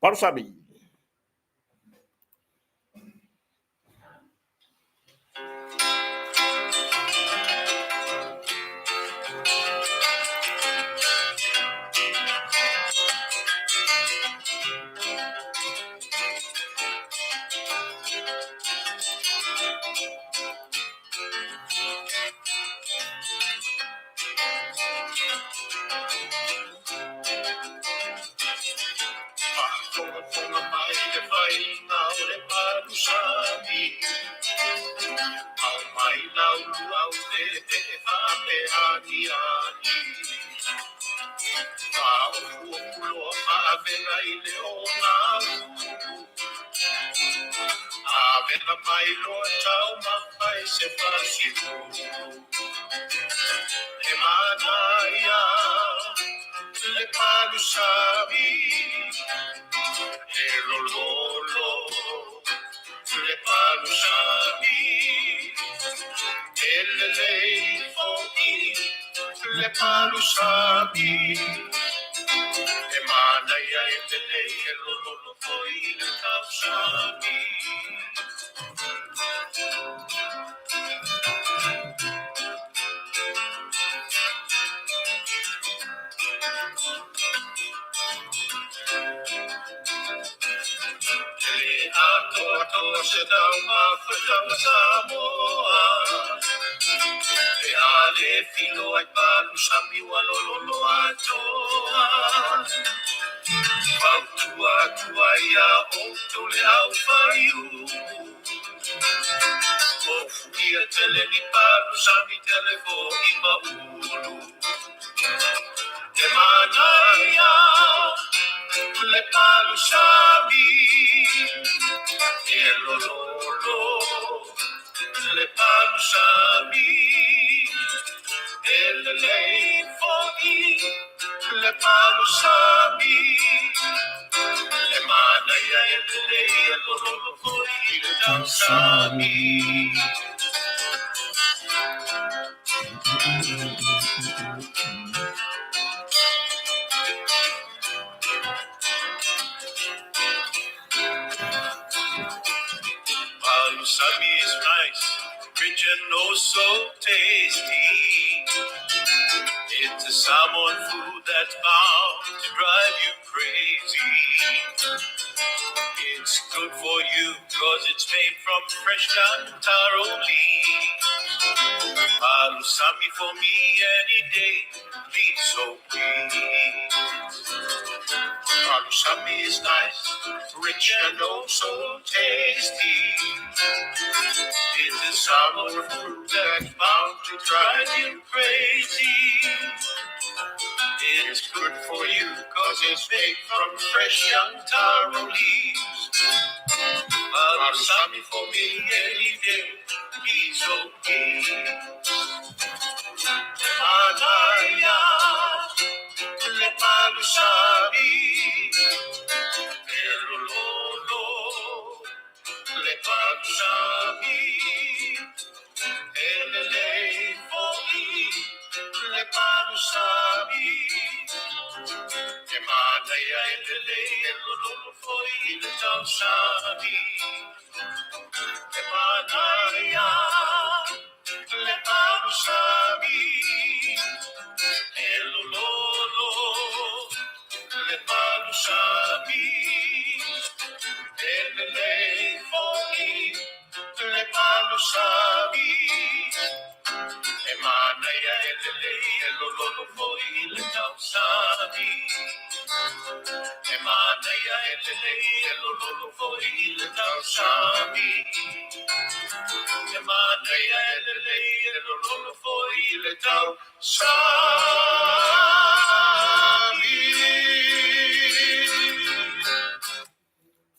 Parsabi. Sedama Fatang Samoa E ale filo ai palu sami walolo atoa Pautua tua ia o tole au faiu O fukia tele ni palu sami telefo i maulu E manaya le palu sami E lololo le palu sami E le fo'i le palu sami E manaya e le lololo fo'i le tau sami Palu sami is nice, rich and oh so tasty. It's a salmon food that's bound to drive you crazy. It's good for you cause it's made from fresh taro leaves. Palusami for me any day, please so please. Palusami is nice, rich and oh so tasty. It's a salmon food that's bound to drive you crazy. It's good for you cause it's made from fresh young taro leaves. Palusami for me any day, please okay. Anaya, le palusami, elololo, le palusami, elele foi, le palusami. Emanaya elele elololo foi le tausami. Emanaya le palusami. Elololo le palusami. Elele foi le palusami. Emanaya elele elololo foi le tausami. Emanaya elele elololo foi le tausami. Emanaya elele elololo foi le tausami.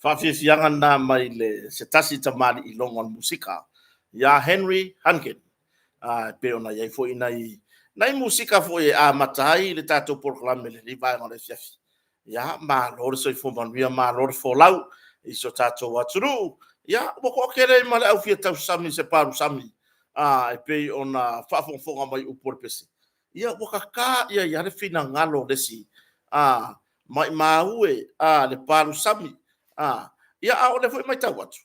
Whawhiwhianga nā mai le se tasi tamari I longon musika. Ia Henry Hankin. Pe ona iai fo inai musika fo e a matai le tātou proklame le riwai ngore fiafi. Ia ma lore soi fo manuia ma lore fo lau I so tātou aturu. Ia wako kere ma le au fia tau sami se paru sami. E pe ona whafonga mai upor pesi. Ia waka ka ia iare fina ngalo lesi. Mai maue le paru sami. Ia a ole foi mai tau atu.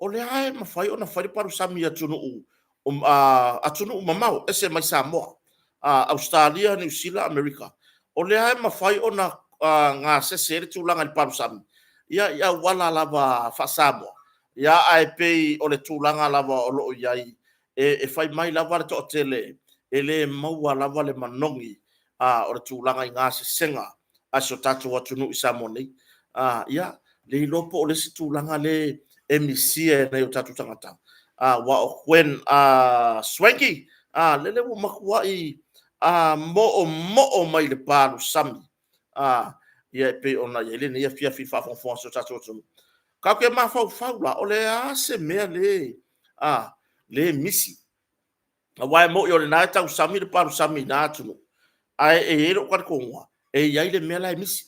Ole ai ma fai ona fai paru sami atunu atunu mamau ese mai Samoa. Australia, New Zealand, America. Ole ai ma fai ona ngā sesere tūlanga I paru sami. Ia wala lava fa Samoa. Ia ai pei ole tūlanga lava o loo iai. E fai mai lava le to tele. Ele maua lava le manongi. O le tūlanga I ngā sesenga. Aso tatu atunu I Samoa nei. Ia le lopo o le situlanga le emisia na yo tatu tangata wa o when swanky le wo makua I mo mai le paru sami ia pe ona ile ne ia fia fa fon so tatu tu ka ke ma fa la o le se me le misi wa mo yo le na tau sami le paru sami na tu ai e ro kwa ko e ia ile me la misi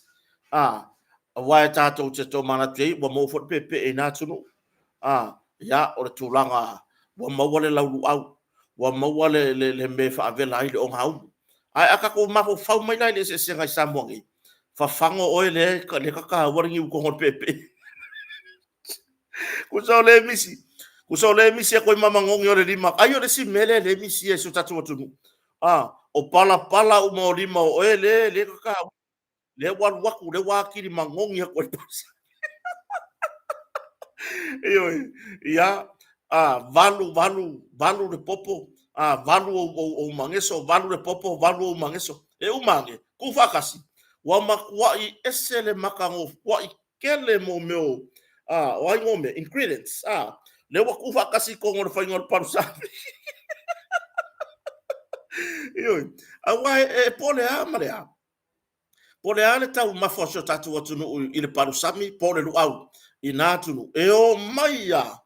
Wai tātou te tō mana tei, wa mōwhot pepe e nā tunu. Ia, o le tūlanga, wa maua le lauru au, wa maua le me whaavela ai le o ngau. Ai, aka ko mafo whau mai lai le se sengai Samoangi. Whawhango oe le kaka waringi u kohon pepe. Kusau le misi. Kusau le misi a koe mamangongi o le lima. Ai o le si mele le misi e su tatu atunu. O pala u mo lima o oe le kaka le waku le wakiri mangongi a koe pasa. ia valu le popo valu o mangeso valu le popo valu o mangeso e umange ku fakasi wa makuai ese le makango wa ikele mo meo wa ngome ingredients le wa ku fakasi ko ngor fa ngor parusa ioi awa e pole amarea pole ale tau mafosho tatu watunu ile parusami pole lu au inatunu eo maya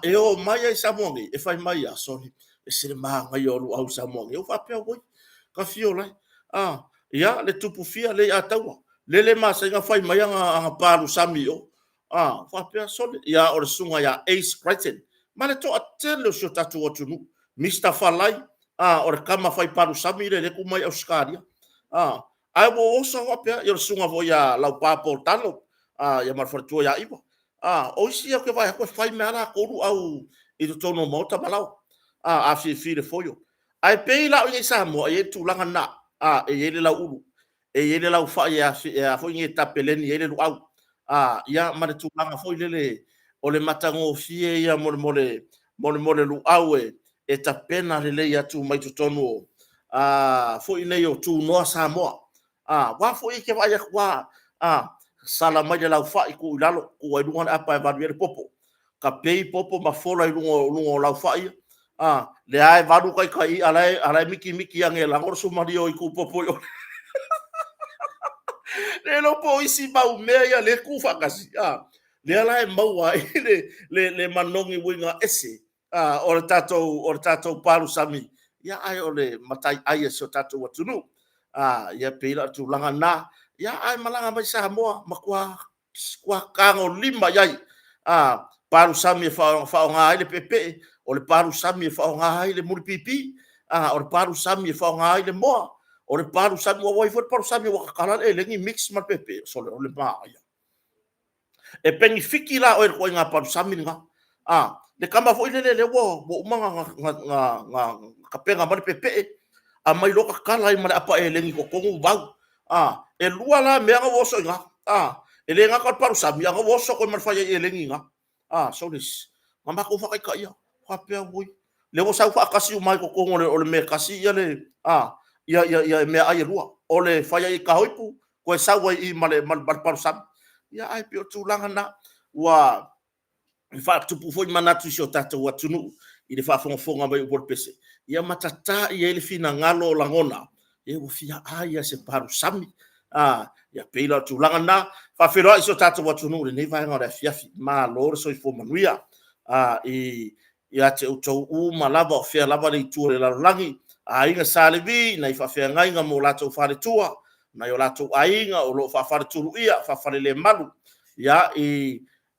eo maya isamongi e fai maya sorry e sire ma ngai o lu au samongi o fa pe oi ka fiola ia le tupu fia le atawa le masenga fai maya nga parusami o fa pe sorry ia o le sunga ya Ace Crichton male to atelo sho tatu watunu Mr. Falai o le kama fai parusami le ku mai auskaria ai wo osa wa pe yo sunga vo ya la papo talo ya mar fortu ya ibo o si ke vai ko fai mera ko ru au i to tono mota malau a fi le foyo ai pe la o sa mo e tu langa na e ele la uru e ele la fa ya fo ngi tapeleni ele lu au ya mar tu langa fo le o le matango fie ya mo le lu au e tapena le ya tu mai to tono fo ine yo tu no sa mo wa fo i ke vai wa sala mai la fa i ku lalo ku ai lunga apa e valu popo ka pei popo ma fola i lungo la fa i le ai valu kai alai miki ange la ngor su mario i ku popo yo le lo po isi ba u me ya le ku fa kasi le alai mau ai le manongi winga ese o le tato paru sami ya ai ole matai ai so tato watunu ia pila tu langa na ya ai malanga mai sa moa makua kango lima yai paru sami fa nga ile pepe o le paru sami fa nga ile muri pipi o le paru sami fa nga ile moa o le paru sami wa wai fo paru sami wa kala e lengi mix ma pepe so le ba ya e pengi fiki la o e ko nga paru sami nga le kama fo ile le wo manga nga kapenga ma pepe a mai loka kala i mare apa e lengi ko kongu bau e lua la me nga woso nga e le nga ka paru sami nga woso ko mar fa e lengi nga so this mama ko fa kai ya fa pe bui le wo sa fa kasi o mai ko kongu le me kasi ya le ya me ai lua o le fa ya i ka hoipu ko sa wa i male mal paru sami ya ai pe tu langa na wa fa tu pu fo manatu sio tata wa tunu i le fa fonga mai o pese ia matata ia le fina ngalo langona e o fia aia se paru sami ia peila tu langa na fa fero iso tata wa tunu le nei vai ngora fiafi ma lor so i fo manuia ia te utou u malava o fia lava le tu le langi ainga salevi na i fa fia ngainga mo lato fa le tua na yo lato ainga o lo fa fa tu ia fa fa le malu ia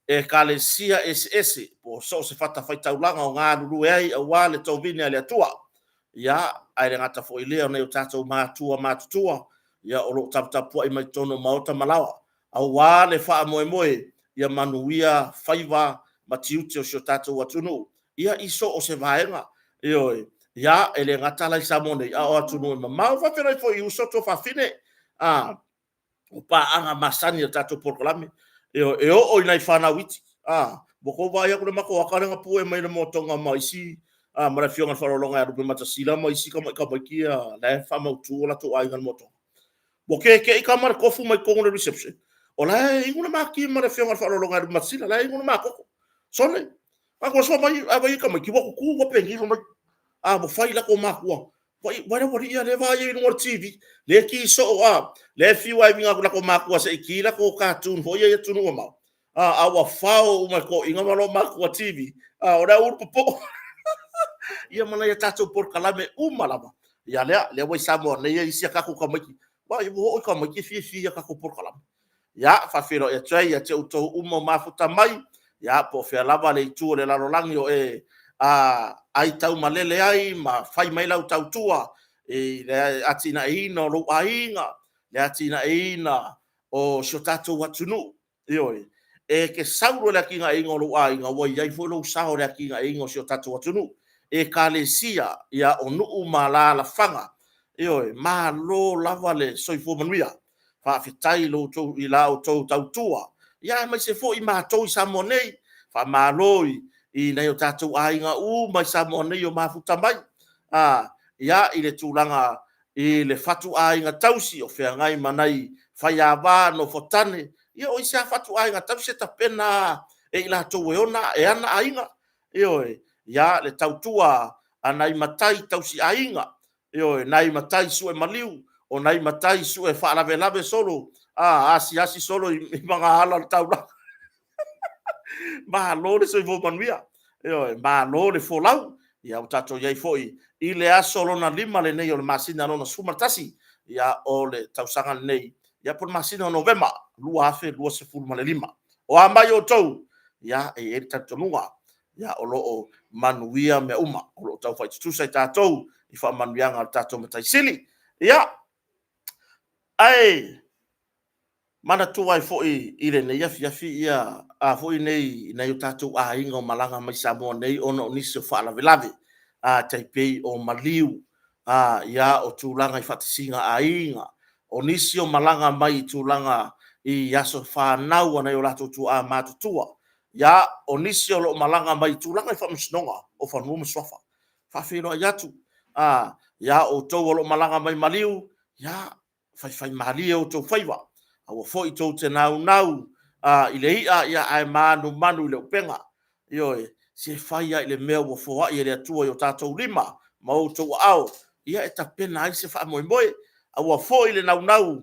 e kalesia ese po so se fata fai taulanga o ngā lulu ai a wale tau vini ale atua ia ai ngata fo ilea nei o tātou mātutua ia o lo taputapua i mai tono maota malawa a wale faa moe ia manuia faiva matiuti o sio tātou watunu ia iso o se vaenga ia ele ngata lai sa mone ia o atunu e mamau whawhirai fo i usoto whawhine o pa anga masani o tātou porkolame e o inai whana witi boko vai aku le mako akarenga pu e mai le motonga mai si mara fionga wharolonga e rupe mata sila mai si ka mai kia le whama utu o lato ai ngan motonga boke ke i kamara kofu mai kongo le reception o la inguna maki mara fionga wharolonga e rupe mata sila la inguna mako sone ako so mai abai ka mai ki wako ku wa pengi mai bo fai la ko makua wari ia le vai i ngor TV le ki so le fi wai minga ko la ko makua se ki la ko cartoon ho ia tunu o mau awa fao uma ko inga malo makua TV ora ur popo ia mana ia tato por kalame lava ia le wai samo le ia isia ka ko kamaki wa i ho ka maki fi ka ko por kalame ia fa fero e trai ia te uto uma mafuta mai ia po fe lava le tu le la rolangi o ai tau malele ai ma fai mai lau tau tua le atina ina lo ainga le atina ina o shotato watunu ioi ke sauro le kinga ingo lo ainga wo ia fo lo sao le kinga ingo shotato watunu kalesia ia onu mala la fanga ioi ma lo lavale soifo manuia fa fitai lo to ila o to tau tua ia mai se fo i ma to i samonei whamaloi i nei o tātou ainga mai Samoa nei o mafuta mai. Ia i le tūlanga i le whatu ainga tausi o whea ngai manai whaiawa no fotane. Ia o isa whatu ainga tausi ta pena e ila tō e ona e ana ainga. Ia le tautua anai matai tausi ainga. Nai matai su e maliu o nai matai su e whaalawe solo. Asi solo i mga ala taula. Malo le so i vo manuia. Malo le folau. Ia o tato iai foi i le aso lona lima le nei o le masina lona sumatasi. Ia o le tausanga nei. Ia por masina o novema. Lua afe, lua se fulu male lima. O amai o tau. Ia e tatonunga. Ia o loo manuia me uma. O loo tau fai tutusai tatou. I wha manuianga o tatou matai sili. Ia. Ai. Mana tuai foi i le nei afi ia. Foi nei o tatou a inga o malanga mai Samoa nei ono nisi o wha lave. Taipei o maliu. Ia o tūlanga i whatisinga a inga. O nisi o malanga mai tūlanga i aso whanau ana i o lato tu a mātutua. Ia o nisi o lo malanga mai tūlanga i whamusinonga o whanua maswafa. Whawhiro i atu. Ia o tau o lo malanga mai maliu. Ia whai mahalia o tau whaiwa. Awa foi tau te nau. I le ia ai manu i le upenga. Se whaia i le mea ua fōa i le atua i o tātou lima. Ma o tau au. Ia e ta pena ai se wha moe. Awa foi le nau.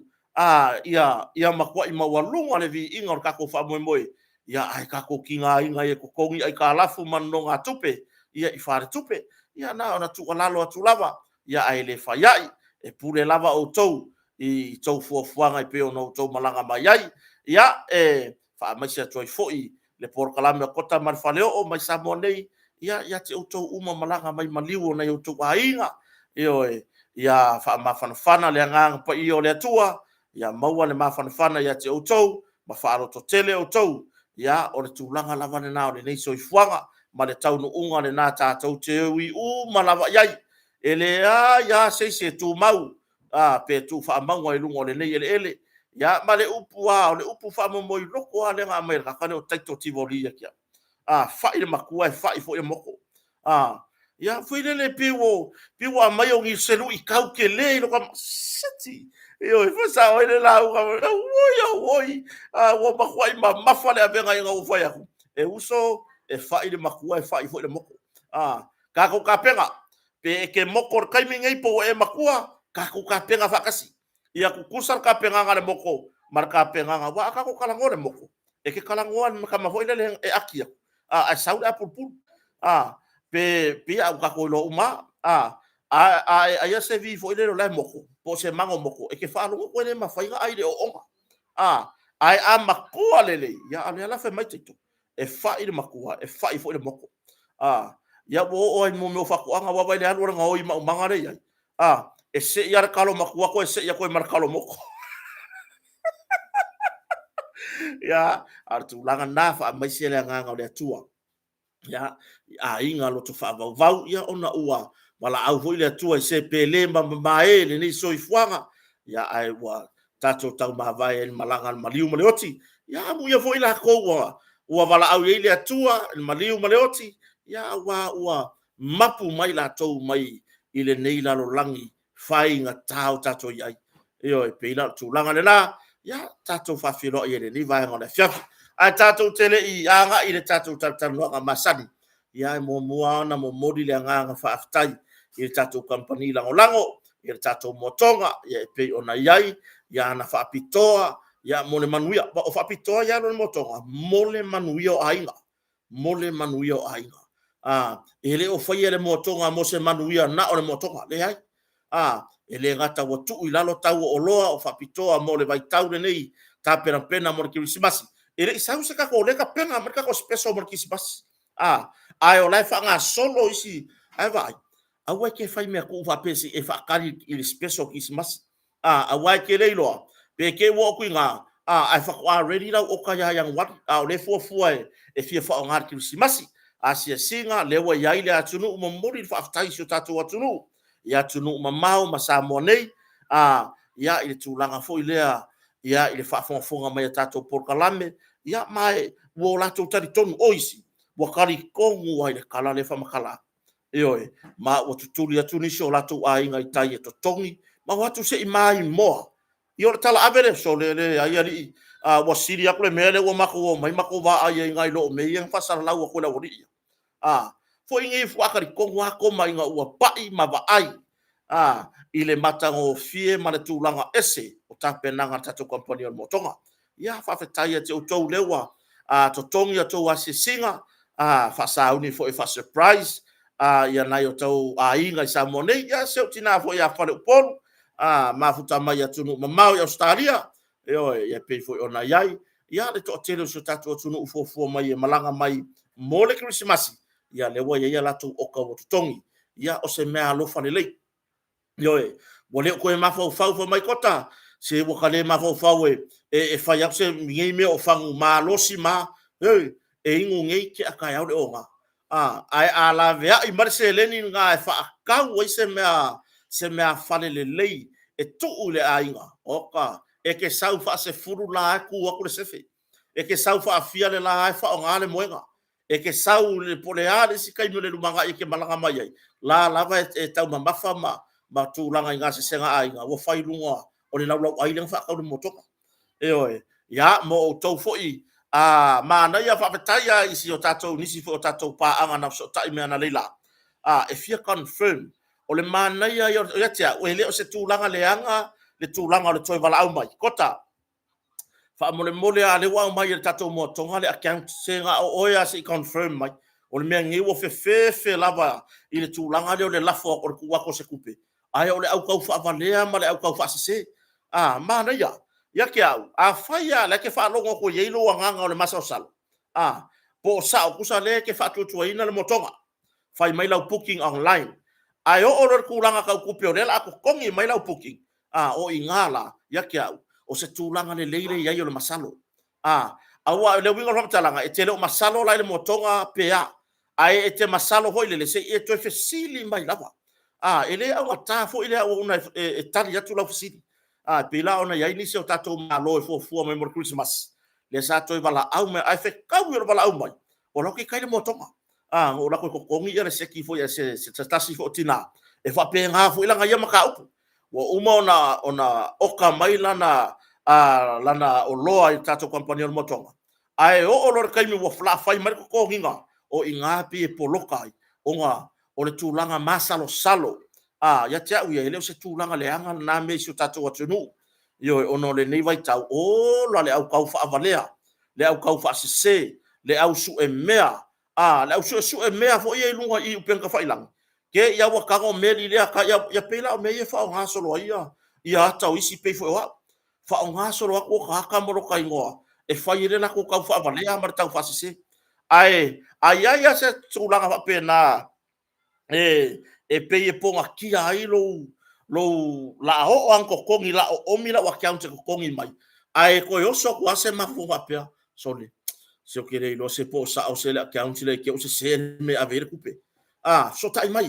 Ia makua i maua lunga le vi inga o kako wha moe. Ia ai kako ki ngā inga i e kokongi ai ka lafu manu ngā tupe. Ia i whare tupe. Ia na ona tuka lalo atu lava. Ia ai le whaiai. E pule lava o tau. I tau fuafuanga i peo no tau malanga mai ai. Ia e wha maisi atu ai foi. Le porkalame o kota marwhaleo o mai Samoa nei. Ia te o tau uma malanga mai maliu o nei o tau ainga. Ia wha mawhanawhana le anganga pa i o le atua. Ia maua le mawhanawhana ia te o tau. Ma whaaro to tele o tau. Ia o le tūlanga lava ne nao le nei soi fuanga. Ma le tau no unga le nā tātou te ui malawa iai. E le ia se tū mau. Pe tu fa mangwa i lungo le nei ele ya ma le upu o le upu fa mo i loko ale nga mai ka kane o taito tivoli kia fa i le makua fa i fo e moko ya foi le piwo mai o ngi selu i kau ke le lo ka sati e fa sa o le la o oi wo makua i ma fa le avenga i nga fa ya e uso e fa i le makua fa i fo le moko ka ko ka penga pe ke moko kai mi ngai po e makua kako ka penga fakasi ia ku kusar ka penga ngale moko mar ka penga nga wa kako kala ngore moko e ke kala ngoan ka ma foi le e akia a saud apul pul pe au kako lo uma ia se vi foi le le moko po se mango moko e ke falo ko le ma fai ai le o onga ai a makua lele ia ale ala fe mai tito e fai le makua e fai foi le moko ia bo o mo me fako anga wa vai le anu nga o i ma mangare ia e se ia kalo makua ko e se ia ko mar kalo moko ya artu langa na fa mai se le nga le atua ya inga lo to fa vau ia ona ua wala au foi le atua se pele mai le ni so ifuanga ya ai wa tato tau ma vai el malanga maliu maleoti ya mu ia foi la ko ua wala au le atua el maliu maleoti ya ua mapu mai la tou mai ile nei la lo langi fai nga tau tato iai e peina tūlanga le la ia tato whawhiro i ere ni vai ngone fiafi a tato tele i anga i le tato tatanua masani ia mo muana mo modi le anga whaaftai i le tato company lango i le tato motonga ia e pei ona iai ia na whaapitoa ia mo le manuia o whaapitoa ia lo le motonga mo le manuia o ainga e le o whaia le motonga mo se manuia na o le motonga le ai ele ngata wa tu i lalo tau o loa o whapitoa mo le vai tau nei ta pena mo le kirismasi ele isau se ka ko le ka pena mo ka ko special mo le kirismasi ai o lai whanga solo isi ai vai awai ke fai me ko fa pesi e fa kari i special kirismasi awai ke le loa pe ke wo ku nga ai fa ko already la o ka ya yang wat le fo e fia fa ngar kirismasi asia singa le wa ya ile atunu mo mori fa aftai so tatu atunu ia tunu mamau ma Samoa nei ia ile tūlanga fo ilea ia ile whaafonga mai tato porkalame ia mai wo la to tari tonu oisi wa kari kongu ai le kala le famakala e ma o tutuli atu ni so la to ainga i tai to tongi ma watu se i mai mo i o tala avere so le ai ali wa siri aku le mele wa mako mai mako va ai ngai lo me yang fasar la wa ko la ori fo ingi fu akari kongu ako mai nga ua pai ma va ai i le matango fie ma le tūlanga ese o tapenanga tato kompani o motonga ia whawhetai te o tau lewa to tongi a tau asisinga whasauni fo e wha surprise ia nai o tau inga i Samonei ia seo tina fo ia whare uponu mafuta mai atunu mamau i Australia ia pei fo o na iai ia le to tele so tato atunu ufo mai e malanga mai mole Christmas ia lewa ia latu oka o tongi ia o se mea alofa le lei wale ko e mafau fau mai kota se wo kale mafau fau e fai ak se ngai me o fangu ma losi ma ingu ngai ki aka ya o nga ai ala vea i marse leni nga e fa ka wo se mea fale le lei e tu le ainga oka e ke sau fa se furu la ku aku le sefe e ke sau fa afia le la fa o ngale moenga e ke sau le poleare si kai no le lumanga e ke malanga mai ai la lava e tau mamafa ma tūlanga i ngā se senga ainga, wa whai lunga o le laulau ailenga whakau le motoka. Ia, mo o tau foi, mana ia whawetaia isi o tātou, nisi fo o tātou pāanga na so tai mea na leila. E fia confirm, o le mana ia o iatia, o he leo se tūlanga leanga, le tūlanga o le toi wala au mai. Kota, wha mole a le wau mai le tātou motonga, le account senga o oia se confirm mai. O le mea ngewa fe lava i le tūlanga leo le lafo o le kuwako se kupe. Ai ole au kau fa valea ma le au kau fa se mana ia ke au faia le ke fa longo ko ye lo nganga o le masa sal po sa o kusa le ke fa tu ina le motonga fai mai lau booking online ai o le kulanga kau ku pe le aku kongi mai lau booking o ingala ia ke au o se tulanga le leile ia le masalo au le winga ro talanga e tele o masalo la le motonga pe ai e te masalo hoi le se e to fe sili mai lava ele au ata fo ele au una e tali atu la fusini pela ona ia ni se o tato malo e fo mai mo Christmas le sa to bala au me ai fe kau yo bala au mai o lo ke kai le motonga o la ko kongi ia se ki fo ia se tasi fo tina e fa pe nga fo ila nga ia maka upu wo uma ona oka mai lana lana o loa i tato kompani o motonga ai o lo kai mi wo fla fai mai ko nginga o inga pi polokai o nga o le tūlanga masalo salo ia te au ia leo se tūlanga leanga na me si o tatou atunu io ono le nei vai tau o la le au kau fa avalea le au kau fa se le au su e mea le au su e mea fo ia lunga i upenga fa ilang ke ia wa kango meli le ka ia pela o me ia fa nga solo ia tau isi pe fo wa fa nga solo ko ka mo ka ingoa e fa ile na ko kau fa avalea mar tau fa se ai ia se tūlanga fa pena e pe e ponga kia ai lo la o anko kongi la o omila wa account ko kongi mai ai ko yo so kwa se mafu wa pe sole se o kere lo se po sa o se le account le ke o se me avere coupe so tai mai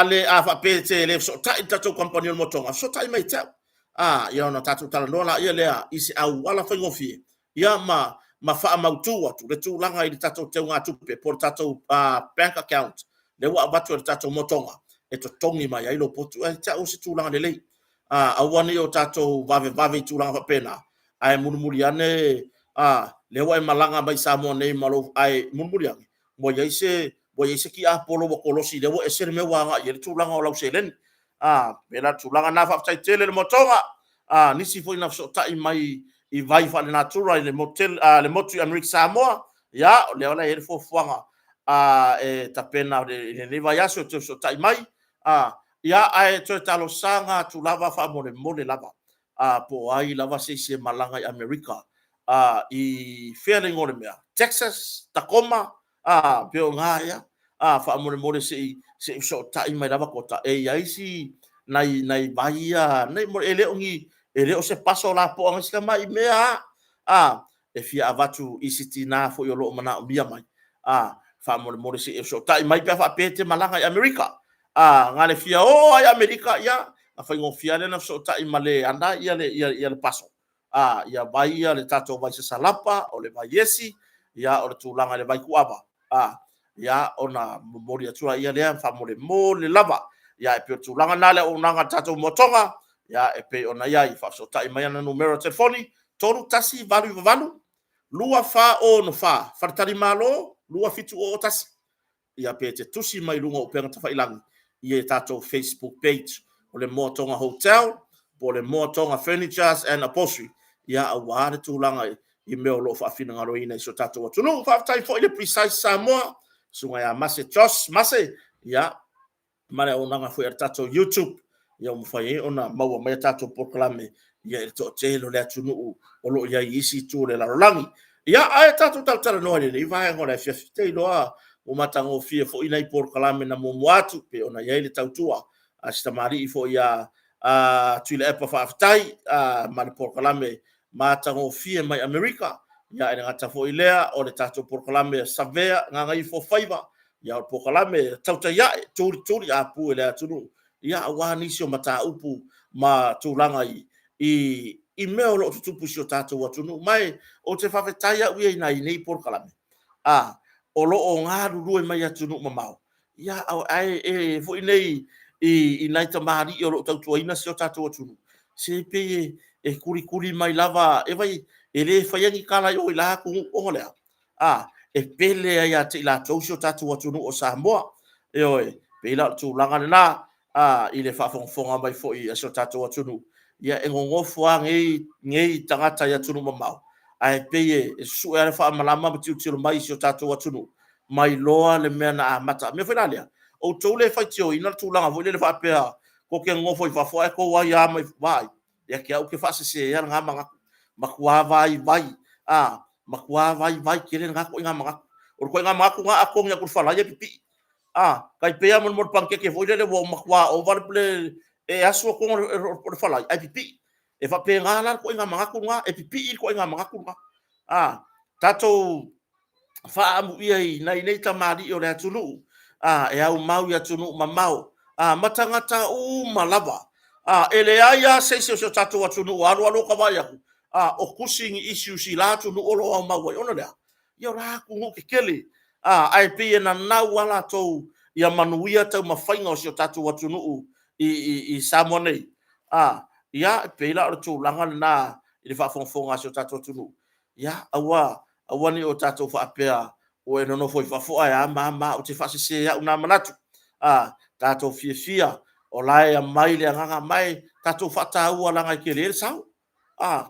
le fa pe te le so tai tato compagnie motonga so tai mai ta ia na tato tala no la ia le isi au wala fa ngofie ia ma fa mautu atu le tūlanga i tato te ngā tupe por tato bank account le wa batu le tato motonga e to tongi mai ai lo potu e ta o se tūlanga le lei awani o tato vave tūlanga fa pena ai murmuri ane le wa malanga mai Samonei malo ai murmuri ane mo ia se ki apolo wa kolosi le wa e se me wa nga i le tūlanga o lau selen pela tūlanga na fa tai tele le motonga nisi foi na so tai mai i vai fa le natura le motel le motu America Samoa ya le ola e fo fuanga e tapena le vai aso so tai mai ya ai to talo sanga tu lava fa mole lava po ai lava se malanga i America i feeling ole mea Texas Tacoma pe o nga ya fa mole se so tai mai lava kota e ai si nai vai nai mo ele ongi ele o se paso la po ang sika mai mea e fia avatu isitina fo yo lo mana bia mai fa mo se so tai mai pa fa pete malanga i America ngale fia ai America ya fa ngo fia le na so tai male anda ia le paso ia vai ia le tatou vai se salapa o le vai yesi ia o le tūlanga le vai kuava ia ona mori atua ia lea whamore mō le lava ia e pio tūlanga nale o nanga tatou motonga ia e pe ona ia i whafsota i mai ana numero telefoni toru tasi valu valu lua fa o no fa fartari malo lua fitu o tasi ia pe te tusi mai lunga o penga tawhailangi ia e tatou Facebook page o le Motonga Hotel po le Motonga Furnitures and Upholstery ia a wāre tūlanga i meo lo whaafina ngaro ina i so tatou atunu whaafitai fo i le Precise Samoa sunga ia Mase Joss Mase ia mare o nanga fo i tatou YouTube ia mwhai ona maua mai tatou proklame ia e to telo le atunu o lo ia isi tu le larolangi ia ai tatou tautara noa le i vai ngora fiafitei loa o matango fia fo ina i proklame na momuatu pe ona ia le tautua a stamari fo ia tuile epa whaafitai ma le proklame matango fia mai Amerika ia e ngata fo ilea o le tatou proklame savea ngangai fo faiva ia o proklame tautai ia turi a pu ele atunu ia awa nisi o mata upu ma tūlanga i meo lo tutupu si o tātou atunu mai o te whawhetai au ia i nei proklame o lo o ngā rurue mai atunu mamau ia au ai fo i nei i nai tamari i o lo tautua ina si o tātou atunu se pe e kuri mai lava e vai e le whaiangi kala i o i la kungu o lea e pele ai a te i la tau si o tātou atunu o Samoa e oe pe i la tūlanga na i le whaafonga mai fo i asio tātou atunu ia e ngongofo a ngei tangata i atunu mamau ai peye e su e whaamalama ma tiu mai si o tātou atunu mai loa le mea na amata me whenalea o tau le whaitio ina tūlanga vo le whaapea ko ke ngofo i whafo e ko wai a mai vai ia ke au ke whaasese ia ngā makua vai makua vai kere ngako i ngā mangaku o ko ngā mangaku ngā akong ya kurwhala ia pipi kai pea mon pankeke vo le wo makua o varple e aso ko o fala ai pipi e fa pe ngala ko nga mangaku nga e pipi ko nga mangaku nga tato fa amu ia nei tamari o le atunu e au mau ia tunu mamau matangata u malava ele aya se so tato atunu alo ka vai aku o kusingi issues i la tunu olo au mau ona le ia ra ku ke kele ai pe na na wala to ia manuia tau mawhainga o si o tātou atunu i Samoa nei. Ia pe la o tūlanga na i le whaafonga si o tātou atunu. Ia awa ni o tātou whaapea o e nono foi whafoa e ama o te whaasese au nā manatu. Tātou fia o lai a mai le anganga mai tātou whaataua langa i ke lere sao.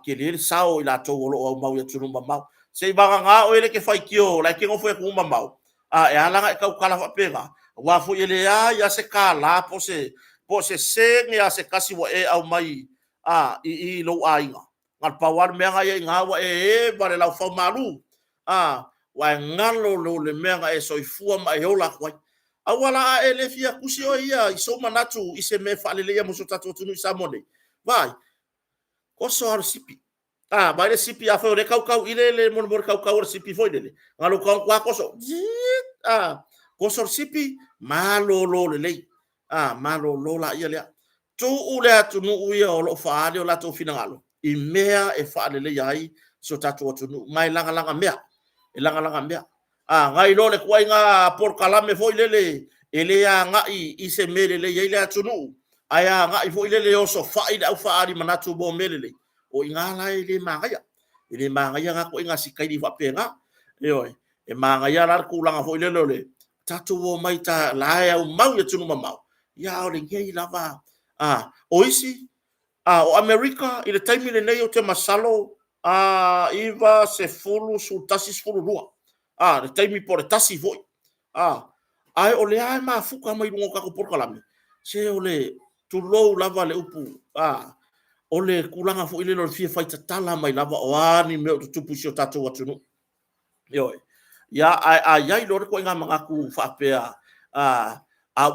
Ke lere sao i la tau olo au mau i atunu mamau. Se i banga ngā o ele ke whaikio, lai ke ngofo e ku mamau. E alanga e kau kala whapega. Wa fu ele ya se kala po se nge ya se kasi wa e au mai i lo ainga ngal pawar menga ye ngawa e bare la fa malu wa ngalo lo le menga e soifua mai hola kwai awala ele fia kusi o ia i so manatu i se me falele ya muso tatu tunu samone vai ko so ar sipi vai le sipi a fo le kau ile le mon kau sipi foi dele ngalo kau kwa ko so ko so sipi malo lo le lei malo lo la ia le tu u le atu nu ia o lo faale o la tu fina ngalo i mea e faale le ai so tatu atu nu mai langa mea e langa mea ngai lo le kwai nga por kalame foi lele ele ya ngai i se mele le ia le atu nu aya ngai foi lele o so faida au faari manatu bo mele o ingala ile mangaya nga ko inga sikai di fa penga e mangaya la ku langa foi lele tatu o mai ta lae au mau ya tunu mamau ya o le ngei lava o isi o Amerika i le taimi le nei o te masalo iva se fulu su tasi fulu rua le taimi po le tasi voi ai o le ai mafuka mai lungo kako porkalame se o le tulou lava le upu o le kulanga fo ile lo fia faita tala mai lava o ani me o tupu si o tatu atunu ya ai lo ko nga mga ku whapea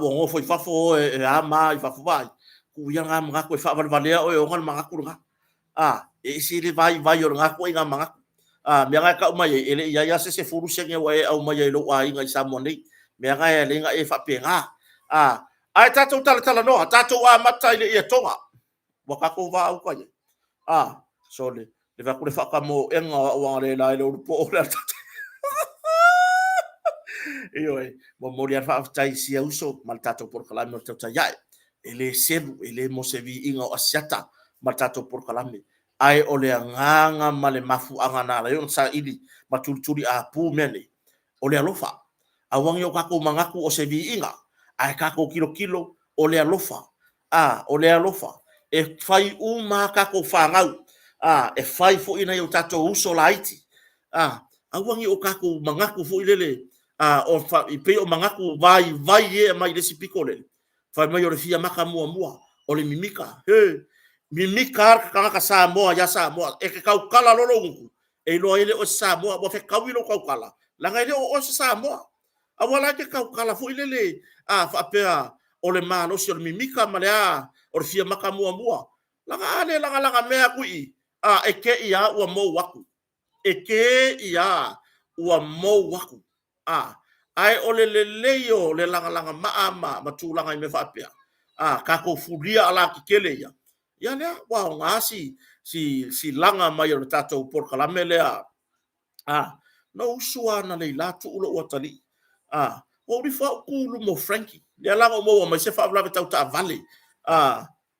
wongo foi fafo e ama i fafo vai ku ia nga mga ku whavalvalea o nga mga ku nga e si le vai o nga ku nga mga me nga ka mai ele ia se furu se nge wa au mai lo ai nga Samoa nei me nga ele nga e whapea ai tatou tala no tatou mata ile e tonga wa ka ko va au ka so le le va ku le fa ka mo enga wa le la le po o le io mo mo lia fa tai si uso mal tato por kala no tata ya ele selu ele mo se vi inga o siata mal tato por kala me ai o le nganga male mafu anga na la yon sa ili matultuli a pu mene o le alofa a wangi o kako mangaku o se vi inga ai kako kilo o le alofa o le alofa e fai uma kako fangau e fai fo ina yo tato uso laiti a wangi o kako mangaku fo ilele o fa i pe o mangaku vai e mai le sipiko le fa mai o le fia maka mua o le mimika mimika ka sa moa ya sa moa e ke kau kala lolo unku e lo ele o sa moa mo fe kau ilo kau kala la ngai le o sa moa a wala ke kau kala fu ilele fa pe o le malo si o le mimika ma le o le fia maka mua la ale la mea kui e ke ia o mo waku e ke ia o mo waku ai ole leio le langa maama matulanga i me fapea kako fulia ala kikele ya le wa ngasi si langa mai o tato por kalame le no suana le latu ulo watali o ri fa kulu mo Frankie le langa mo mai se fa bla tau ta vale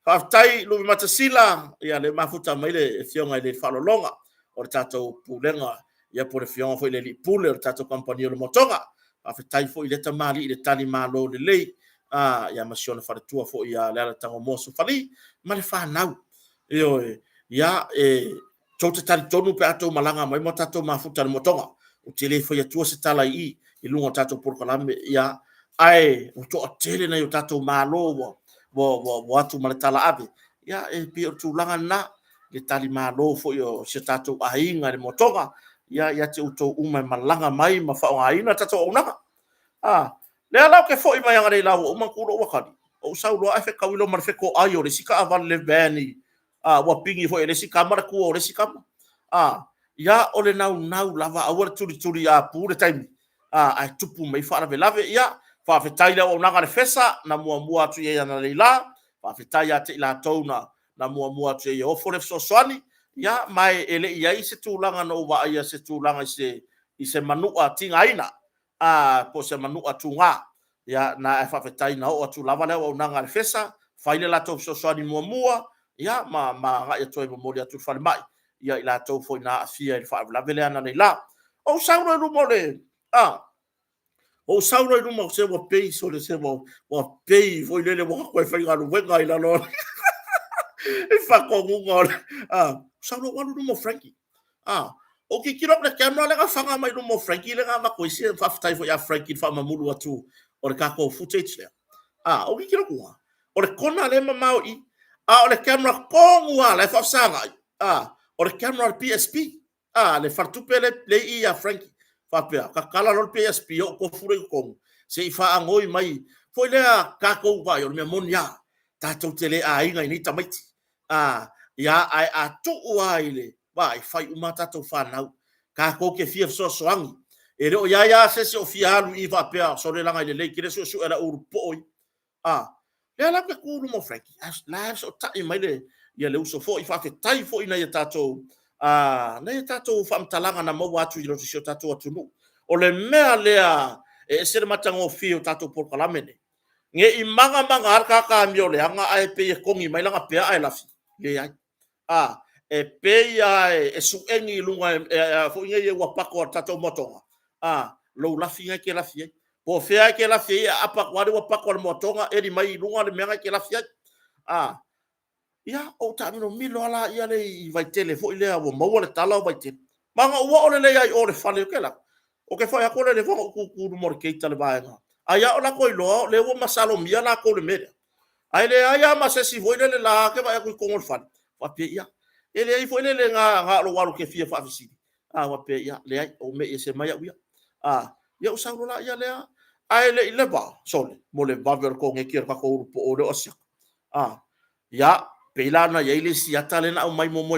fa tai lu matasila ya le mafuta mai le fionga le falolonga o tato pulenga ya por fionga foi le pule o tato compagnie le motonga afetai fo i le tamali i le tali malo le lei ia masiona faletua fo ia le ala tango moso fali ma le fanau io ia tau te tali tonu pe atou malanga mai mo tatou mafuta le motonga o te le fo ia tua se tala i lunga tatou porkalame ia ai o to atele na yo tatou malo wo atu ma le tala ave ia pe o tulanga na le tali malo fo yo se tatou ainga le motonga ia te uto uma malanga mai ma fa aina tato ona le ala ke foi mai ngare la o mankulo wakali o saulo afe kawilo mar fe ko ayo le sika avan le bani wa pingi foi le sika mar ku o le sika ia o le nau lava awar turi a pure time ai tupu mai fa la lave ia fa fe taila o na le fesa na mua atu ia na le la fa fe taia te la tona na mua atu ia o fore so swani ya mai ele ia i se tūlanga no wa ia se tūlanga i se manua tinga ina po se manua tunga ya na e whawhetai na o atu lava leo au nanga le fesa whaile la tau soani mua ya ma ga ia toi mo atu whale mai ia i la tau foi na afia i whaavlavele ana nei la o sauro i rumo le o sauro i rumo se wa pei so le se wa pei foi lele wa koe whaingaru wenga i la no e whakongunga saulo walu no mo Frankie o ki kiro le camera le ga fanga mai no mo Frankie le ga ma ko isi fa ftai fo ya Frankie fa mamulu atu o le kako footage le o ki kiro ko o le kona le mamau i o le camera kongu le fa sanga o le camera PSP le fartupe le i ya Frankie fa pe ka kala lo PSP o ko fure ko se i fa angoi mai fo le kako va yo me monia tatou tele inga ni tamaiti ia ai atu uaile vai fai uma tatou whanau ka ko ke fia so soangi e reo ia se o fia alu i va pea so le langa i le lei kire su era uru poi le la ke kuru mo Frankie la so tai mai le ia le uso fo i fa ke tai fo ina ia tatou na ia tatou whamtalanga na mau atu i lo si tatou atu nu o le mea lea e se le matango fio tatou porkalamene nge i manga arka ka mio le anga ai pe kongi mai langa pe ai lafi le ai e pe ai su engi lunga fo nge wa pako tato motonga lo lafi nge ke lafi po fe ke lafi apa wale wa pako motonga e di mai lunga le menga ke lafi ia o ta no milo ala ia le vai telefo ile a mo le tala vai te manga o le ai o le fale ke la o ke fa ya ko le fo ku mo ke tale vai aya ona ko lo le wo masalo mia la ko le mera ai le aya ma se si voile le la ke va ko ngol fan wa pe ia ele ai foi le nga lo walu ke fia fa fisi wa pe ia le ai o me se mai ia ia o saulo la ia le ai le ba sole mo le ba ver ko nge kier ka ko po o le osia ia pe la na ia le si ata le na o mai mo mo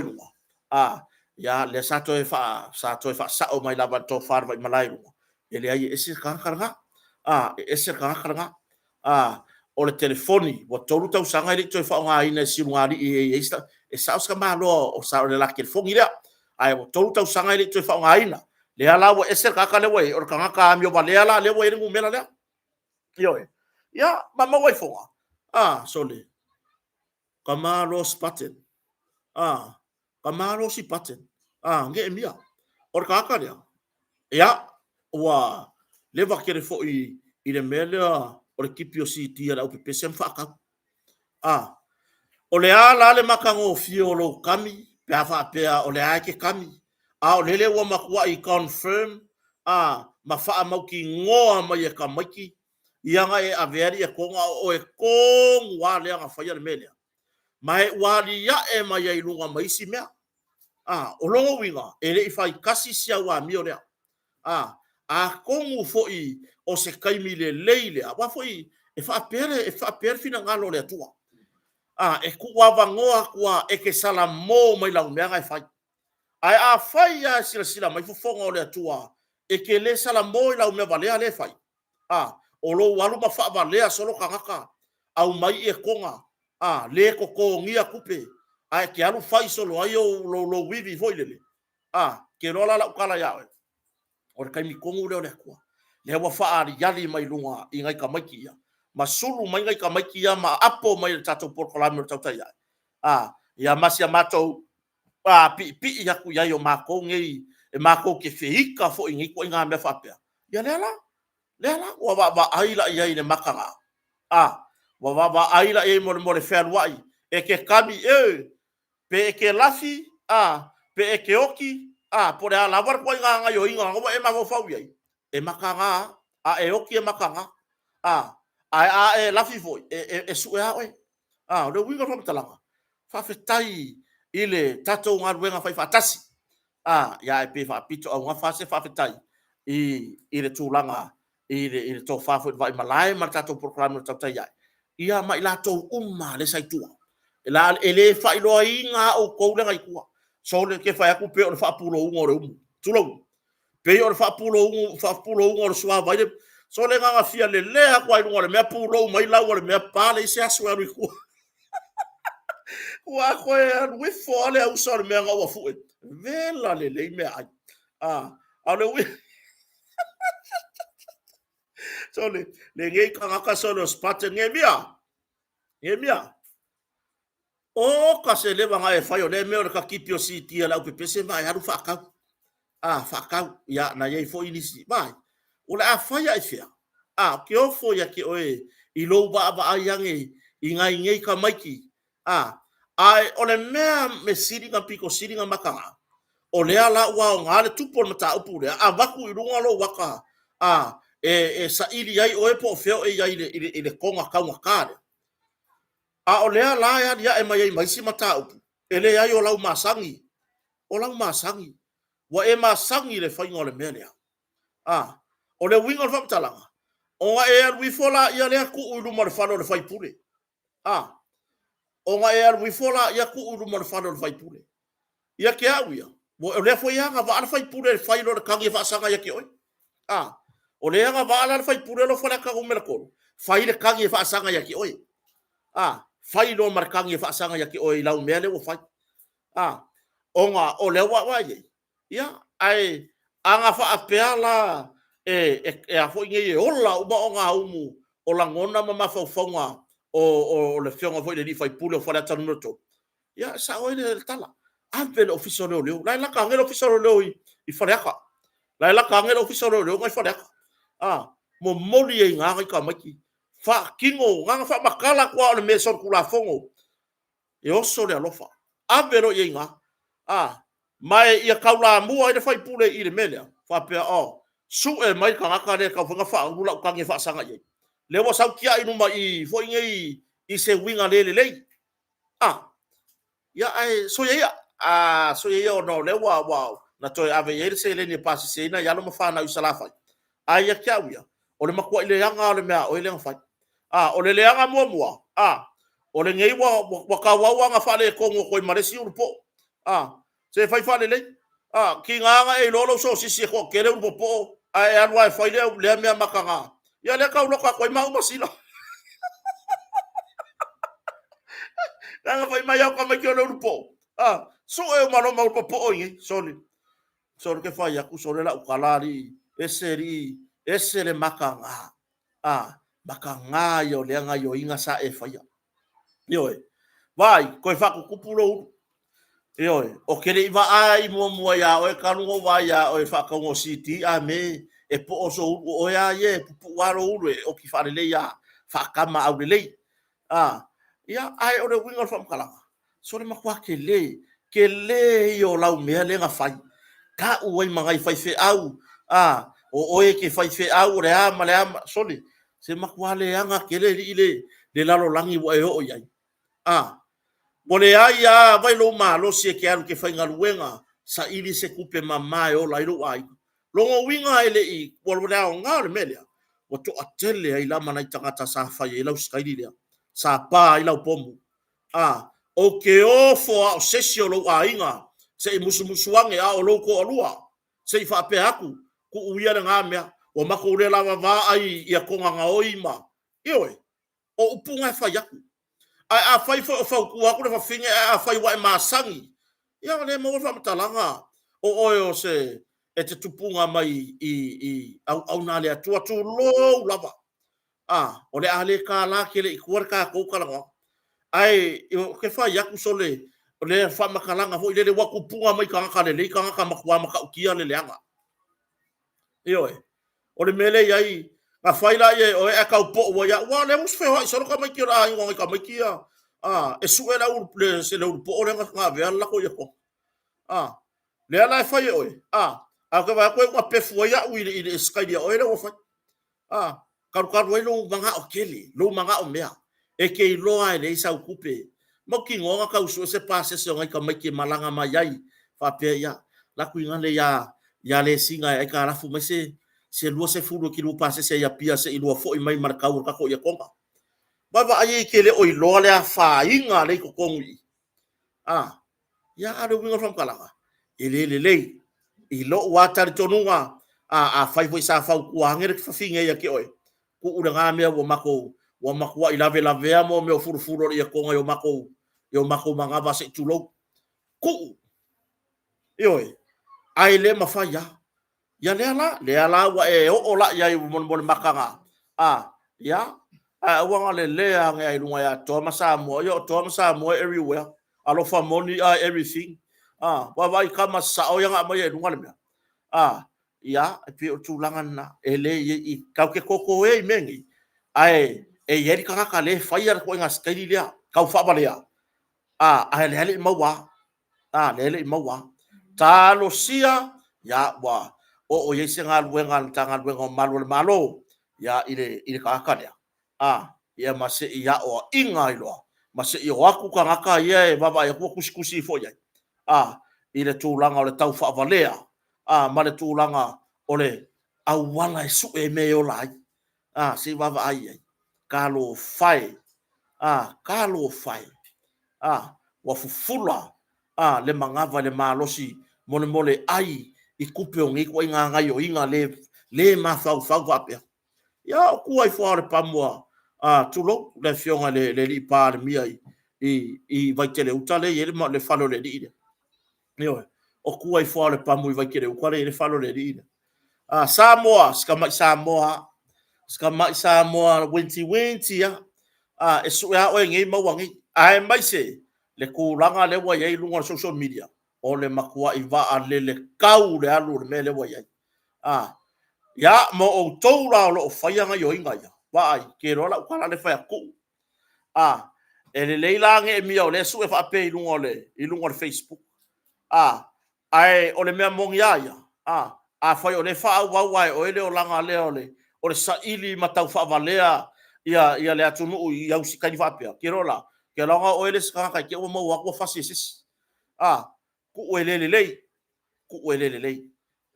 ia le sa to fa sa o mai la ba to far vai malai ele ai ese ka ese karanga o le telefoni wa tolu tau sanga ile toi fa nga ina si ngari e sa ska malo o sa le la ke fongi le ai o tolu tau sanga ile tu fa ngaina le ala wo eser ka ka le we or ka ka mi o ba le ala le we ngu mela le yo ya mama wai fonga so le kamalo spaten kamalo si paten nge mia or ka ka ya wa le va kere fo i le mele o le kipio si tia la upi pesem fa ka o le ala le makango fio lo kami pe fa pe o le ake kami o le wa makua i confirm ma fa ma ki ngoa ma ye ka maki ianga e averi e konga o e kong wa le nga fa ya le mele mai wa li ya e ma ye lunga mai si mea o longo winga e le i fai kasi sia wa mi o le a kongu foi o se kaimi le leile wa foi e fa per fina ngalo le tua e ku wa vangoa kwa e ke sala mo mai la me ai fai ai a fai ya sila mai fonga le tua e ke le sala mo la me vale ale fai o lo walu ma fa vale solo kangaka au mai e konga le ko ko ngia kupe ai ke alu fai solo ai lo wivi foi le ke rola la kala ya o le kaimi kongu leo le kua. Le wa faa ari yali mai lunga i ngai ka maiki ia. Ma sulu mai ngai ka maiki ia ma apo mai le tatou porkolame o tautai ai. Ia masia matou pi ia ku ia o mako ngei e mako ke feika fo i ngai ko inga me fapea. Ia lela wa aila ia i le makanga. Wa aila ia mo le whai e ke kami pe e ke lafi pe e ke oki por a lavar ko nga yo inga ngo e ma vo fau ye e makanga e oki e makanga e lafi foi e su e awe le winga from talanga fa fetai ile tato nga wenga fa fatasi ya e pe fa pito nga fa se fa fetai ile tulanga ile to fa fo vai malai ma tato program to tai ia ma ila to umma le sai tua la ele fa ilo inga o ko le ngai kua so le ke fa ku pe o fa pulo un ore tulo pe o fa pulo un ore swa vai so le nga fia le ha kwa un ore me pulo mai la ore me pa le se aswa ri ku wa ko we fo le au so me nga wa fu vela le me ai le we so le ngai ka so lo spot nge mia o ka se le vanga e fai o le me o ka kipi o si tia la upe se vai haru fakau fakau ya na ye fo inisi vai o la fai ai fia ke o fo ya ke oe i lo ba ai i ngai ka maiki ai o le mea me siringa piko siringa makanga o le ala wa o ngale tupo mata upu le vaku i runga lo waka e sa ili ai o e po feo e ai ile konga kaunga kare o lea la ya e mai si mata upu ele ai o lau masangi wa e masangi le fai ngole mele o le winga fa talanga o e wi fola ya le ku ulu mar falo le fai pule o e wi fola ya ku ulu mar falo le fai pule ya ke awia mo le fo ya ga va fai pule le fai lo le kangi fa sanga ya ke oi o le ga va le fai pule lo fola ka o melko fai le kangi fa sanga ya ke oi fai lo markangi fa sanga ya ki o i lau mele o fai onga o le wa ye ya ai anga fa apeala a fo nge ola uma onga umu o la ngona mama fa fonga o le fionga fo le fai pule o fa tanu no ya sa o le tala ampel official le la ka ngel official le i fa ka la ka ngel official le ngai fa ka mo moli e nga ka maki fa kingo nga fa makala kwa le meso kula fongo e oso le alofa avero ye nga mai ia kaula mua i fai pule i le mele fa pe su e mai ka le ka fonga fa ula ka nge fa sanga ye le wa sau kia inu mai fo nge i se winga le ya ai so ye so ye no le wa na to ave ye se le ni pasi se na ya lo fa na usala fa ai ya kia wia o le makua i le anga o le mea o le nga fai o le leanga mua o le ngei wa ka nga fale kongo ko maresi u po se fai fale le ki nga e lolo so si ko kere u po ai an wa fai le mea makanga ya le ka ulo ka ko ma masila nga fai mai ka mai ko po so e mano mau popo ngi soli so ke fa ya ku so la ukalari ese le makanga makanga yo le nga yo inga sa e fa ya yo vai ko fa ku kupulo yo o ke le va ai mo ya o ka no va ya o fa ka ngo city a me e po o so o ya ye pu waro ure o ki fa le ya fa kama au le ya ai o le winga from kala so le makwa ke le yo lau mea le nga fai ka u wai mangai fai fe au o e ke fai fe au re ama le ama soli se makwa le anga ke le lalo langi wa e o yai Mole ai vai lo malo se ke anu ke fai ngaluenga sa ili se kupe mamae o lai lo ai. Longo winga ele i wala o ngā le melea. O to atele ai lama nai tangata sa fai e lau skairi lea. Sa pā i lau pomu. O ke ofo a o sesi o lo ainga se i musumusuange a o lo ko alua. Se i whape aku ku uia na ngā mea. O mako ure lava vā ai i a konga ngā oima. Ioe, o upunga e fai aku. A fai fo fa ku aku le fa finge a fai wa masangi ya le mo fa matalanga o se e te tupunga mai i au na le atu lo lava o le ale ka la ke le ku ka ko kala ai ke fa ya ku sole le fa makalanga fo le wa ku punga mai ka le ka makwa maka ukia le leanga yo o le mele yai a faila ye o e ka po wa ya wa le mus fe wa so ka mai ki ra ngo ka mai ki e su era ur ple se le ur po ora nga ve ala ko ye ko le ala fa ye o a ka va ko wa pe fu ya u ile sky dia o ele o fa ka ro lo manga o kele lo manga o mea e ke lo ai le sa kupe mo ki ngo ka usu se pase se ngai ka mai ki malanga mai ai fa pe ya la ku ngale ya le singa e ka rafu mai se lua se fulu ki lu pase se ya pia se ilua fo i mai marka ur ka ko ya konga baba ai ke le oi lo le fa inga le ko kongi ya ado winga from kalanga le i lo water tonunga fai foi sa fa ku angere fa finga ya ke oi ku ura nga me wo mako wa i lave mo me furu furu ya konga yo mako manga ba se tulo ku oi ai le mafaya ya le ala wa e o la ya mon makanga ya wa le nga ai lunga ya to masa mo everywhere alo fa money everything wa kama sa o yang ama ye lunga le ya pe o tulangan na ele i ka ke koko e mengi ai e ye ka le fire ko nga skali le ka fa ba le le mawa le mawa talo sia ya wa o ye senga luenga tanga luenga malo ya ile ka ya mase ya o inga ilo mase yo aku ka ngaka ye baba ya ku kusi fo ya ile tulanga ole tau fa valea male tulanga ole awala su e me yo lai si baba ai kalo fai wa fufula le mangava le malosi mole ai i kupe o ngi ko inga yo inga le ma fa va pe ya ku ai fo pa mo tulo le fionga le li pa mi ai i vai tele utale ye le falo le di yo o ku ai fo pa mo vai kere ko le falo le di Samoa Samoa winti ya e su ya o ngi ma wangi ai mai se le kulanga le wa ye lunga social media o le makua i va a le kau le alu le mele wa ye ya mo o toura o faianga yo inga ya va ai ke rola kala le fa ku e le leila nge mi o le su e fa pe i lunga le Facebook ai o le mea mongia ya fai o le fa wa o le o langa le o le saili matau fa valea ia le atunu i au sikani fa pe ke rola ke longa o le ska ka ke o mo wa ko fasis ku lei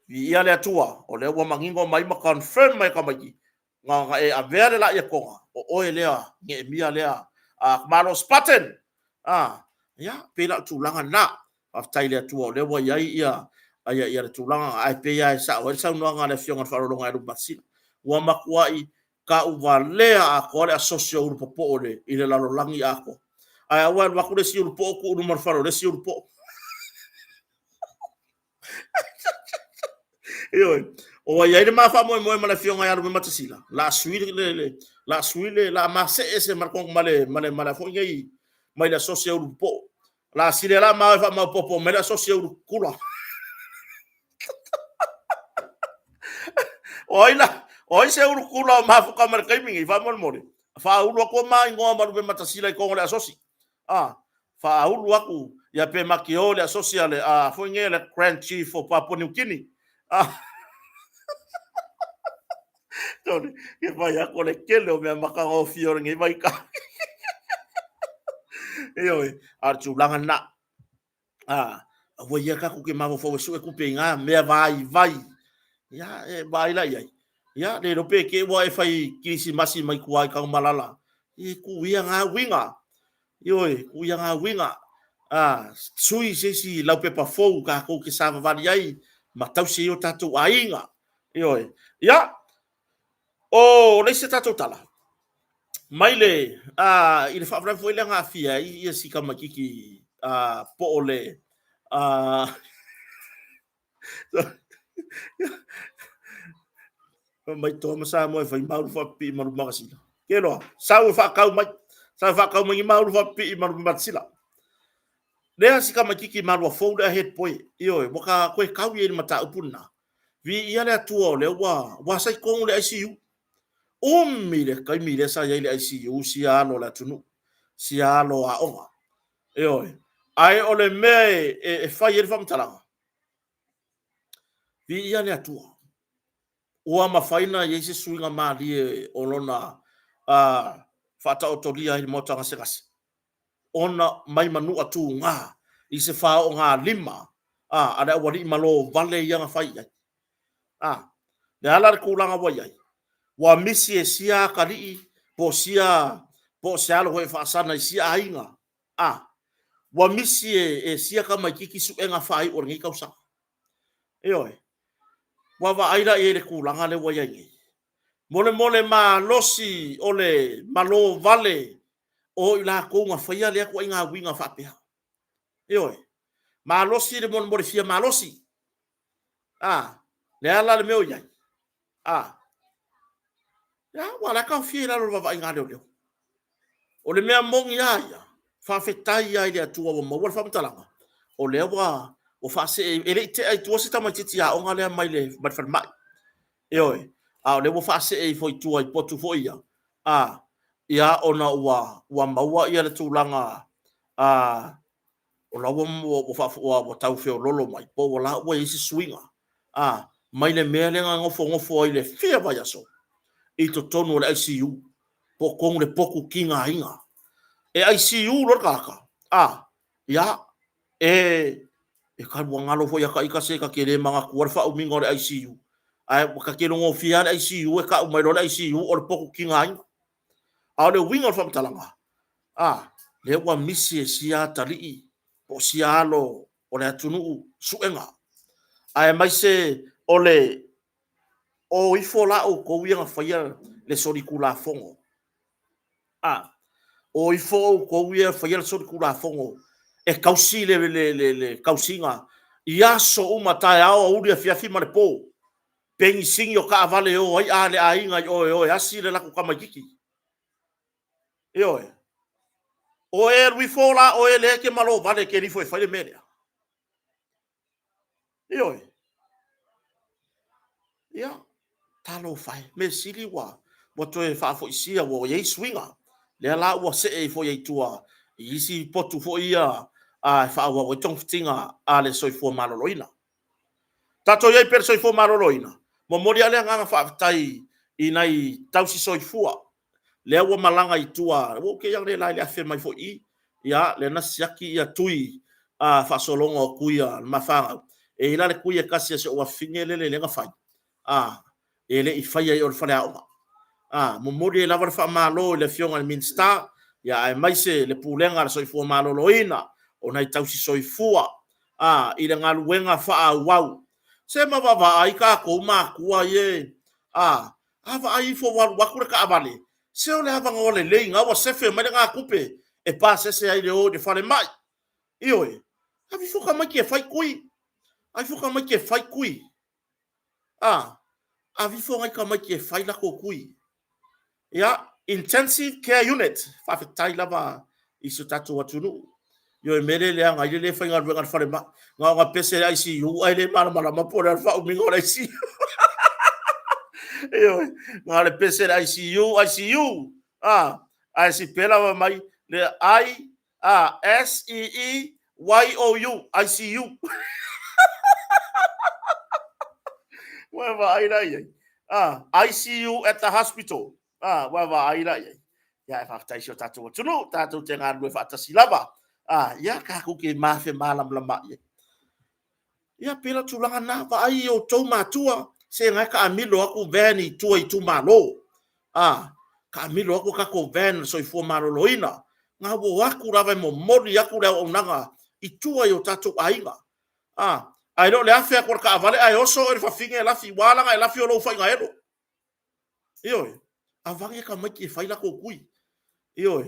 ia le atua o le wa mangingo mai ma confirm mai ka mai nga e avere la ia konga o ele nge mia le malo spaten ya pela tulanga na after ile atua le wa ia le tulanga ai pe ia sa o sa no nga le fionga fa longa e basi wa makwai ka uvalea a ko le asocio ur popo ile la langi ako ai wa ku le si ur po ku ur mar fa le si ur po Iyo o ia ile mafa mo mala fionga ya rumata sila la suile la mase ese markong male fo ngai mai la social po la sile la ma fa ma popo mai la social kula oi se uru kula ma fo kamar kai mingi fa mon mori fa ulu ko ma ngo ma rumata sila ko le asosi fa ulu aku ya pe makio le social fo ngai le grand chief for Papua New Guinea Tony, que vai a con aquele o me maka o fior ngi vai ka. Oi, artu langa na. Wo ia ka ku ke ma fo so ku pe nga me vai. Ya e vai la ia. Ya le ro pe ke wa e fai kisi masi mai ku ai ka malala. E ku ia nga winga. Oi, ku ia nga winga. Sui se si lau pe pa fo ka ku ke sa va ai. Ma tau se o tatu ainga. Oi. Ya o le se tatu tala. Maile i le whaafra foi le ngā fia i si ka makiki po ole mai tō masa mo e whai mauru whapi i maru makasila. Ke roa, sau e whakau mai i mauru whapi i maru makasila. Lea si ka makiki i maru a fōura head poe, ioe, waka koe kau i e mata upuna. Vi ia le atua o le wa sai kongu le ICU. Mire, kai mire sa ia le ICU si alo la tunu. Si alo a onga. Oi. Ai ole me e fai e famtalanga. Vi ia le atua. Ua mafaina ye se suinga mali e olona fata otoria i motanga sekasi. Ona mai manu atu nga i se fa o nga lima. Ada wali malo vale ia nga fai. Le ala kulanga wa ia. Wa misi e sia kari po sia lo e fasana sia ainga wa misi e sia ka mai kiki su enga fai or ngi kausa oi wa va aira e le kulanga le wa yangi mole ma losi ole malo vale o ila ko nga fai le ko inga winga fa pe oi ma losi le mon fia ma losi le ala le meu yangi ya wala ka fia lo va inga le o le mea mongi aia, whawhetai ai lea tua wa mawar whamtalanga. O lea wa, o whase e le te ai tua se tamatiti a onga lea mai le matwhan mai. Oi, o lea wa whase e foi tua i potu foi ia. Ia ona wa maua ia le tūlanga, o la wa tau whio lolo mai, po wa la wa isi swinga. Mai le mea lenga ngofo ai le fia vai aso. I to tonu le ICU. Po kong le poku kinga inga. E ICU lor kaka. Ya. E ka ngalo fo ya ka ikase ka kere manga kuar fa umingo le ICU. Ka kero ngo fia le ICU e ka umai le ICU o le poku kinga inga. Le winga fa mtalanga. Le wa misi e sia tali po sia lo o le atunu suenga. Mai se ole o ifo la o ko winga fa ya le sorikula fongo. O ifo ko wia fa yel so kula fongo e kausi le kausinga ia so uma tai ao uri fia fi mare po pengi singi o ka vale o ai ale ainga o asi le la ku kama kiki o we fola o ele ke malo vale ke ni foi fa le media ia talo fai me sili wa boto e fa fo isia wo ye swinga le la wa se e fo ye tua isi potu fo ia fa wa tong tinga ale soi fo maloloina tato ye per soi fo maloloina mo mori ale nga fa tai inai tausi soi fua le wa malanga i tua o ke yang le la le afe mai fo i ya le na siaki ia tui fa solongo kuia mafanga e ila le kuia kasi se o fingele le nga fa ele i fai ai o fale au mo mori la fa malo le fionga le minsta ya ai mai se le pulenga so fu malo loina o nai tausi so fua i le ngaluenga fa au se ma va ai ka ko ma kua ye ava ai fo wa kura ka avale se o le ava ngole le nga wa sefe mai nga kupe e pa se ai le o de fale mai ioe avi fo ka mai ke fai kui ai fo ka mai ke fai kui a vi fo ngai ka mai ke fai la ko kui ya intensive care unit fa fe tai lava i so tatu atunu yo mele le nga le fa ngal ngal fa ma nga pese ICU ai le mala ma por fa mi ngora ICU yo nga le pese ICU ai si pela mai le SEEYOU ICU whatever ai lai ICU at the hospital whatever ai lai ya fa tai so tatu atunu tatu te nga fa ta silava ya ka ku ke mafe malam lama ya pela tulanga na va ai o tau matua se nga ka amilo aku veni tua i tu malo ka amilo aku ka ko ven so i fu malo loina nga wo aku rava mo mori aku le onanga i tua i o tatu ainga ai no le afe ko ka vale ai oso e fa finge la fi wala nga la fi lo fa nga ero yo avange ka maki fa ila ko kui yo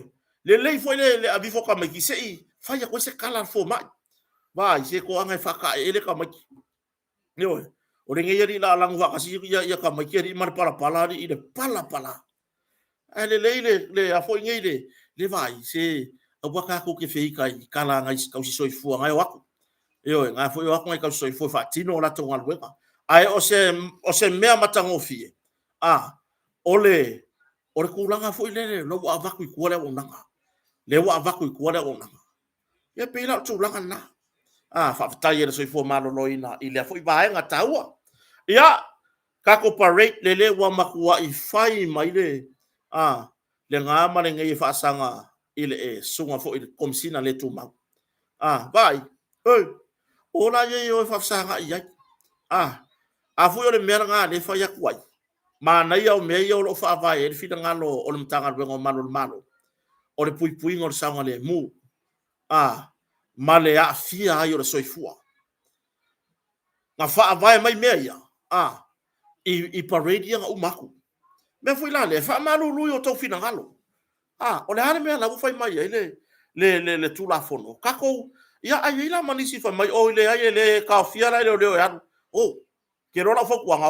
le foi le avifo ka maki sei fa ya ko se kala fo mai vai se ko anga fa ka ele ka maki yo o ringe yeri la lang va kasi ya ka maki ri mar pala ri ile pala ale le a foi ngei le vai se a waka ko ke fei kai kala ngai ka si soi fu ngai wako yo nga foi wako ngai ka soi fu fa tino la tonga luega ai o se mea matango fie ole kulanga foi le lo wa vaku ko le onanga le wa vaku ko le onanga ya pela tu langa na fa tai le soi fo malo loina ile foi ba nga taua ya ka ko parade le wa makua i fai mai le le nga ma le ngai fa sanga ile sunga fo ile komsina le tu ma vai ola ye yo fa sanga ya a fu yo le meranga le fa ya kwai mana ia o me ia o fa vai e fi ngalo o le mtanga ngo malo o le pui ngor sanga le mu male a fia ai o le soifua nga fa vai mai me ia i parade nga umaku me foi la le fa malu lu yo to fi ngalo o le hane me la u fai mai le tu la fono kako ia ai la manisi fa mai o le ai le ka fia la le ya ke rola fo kwa nga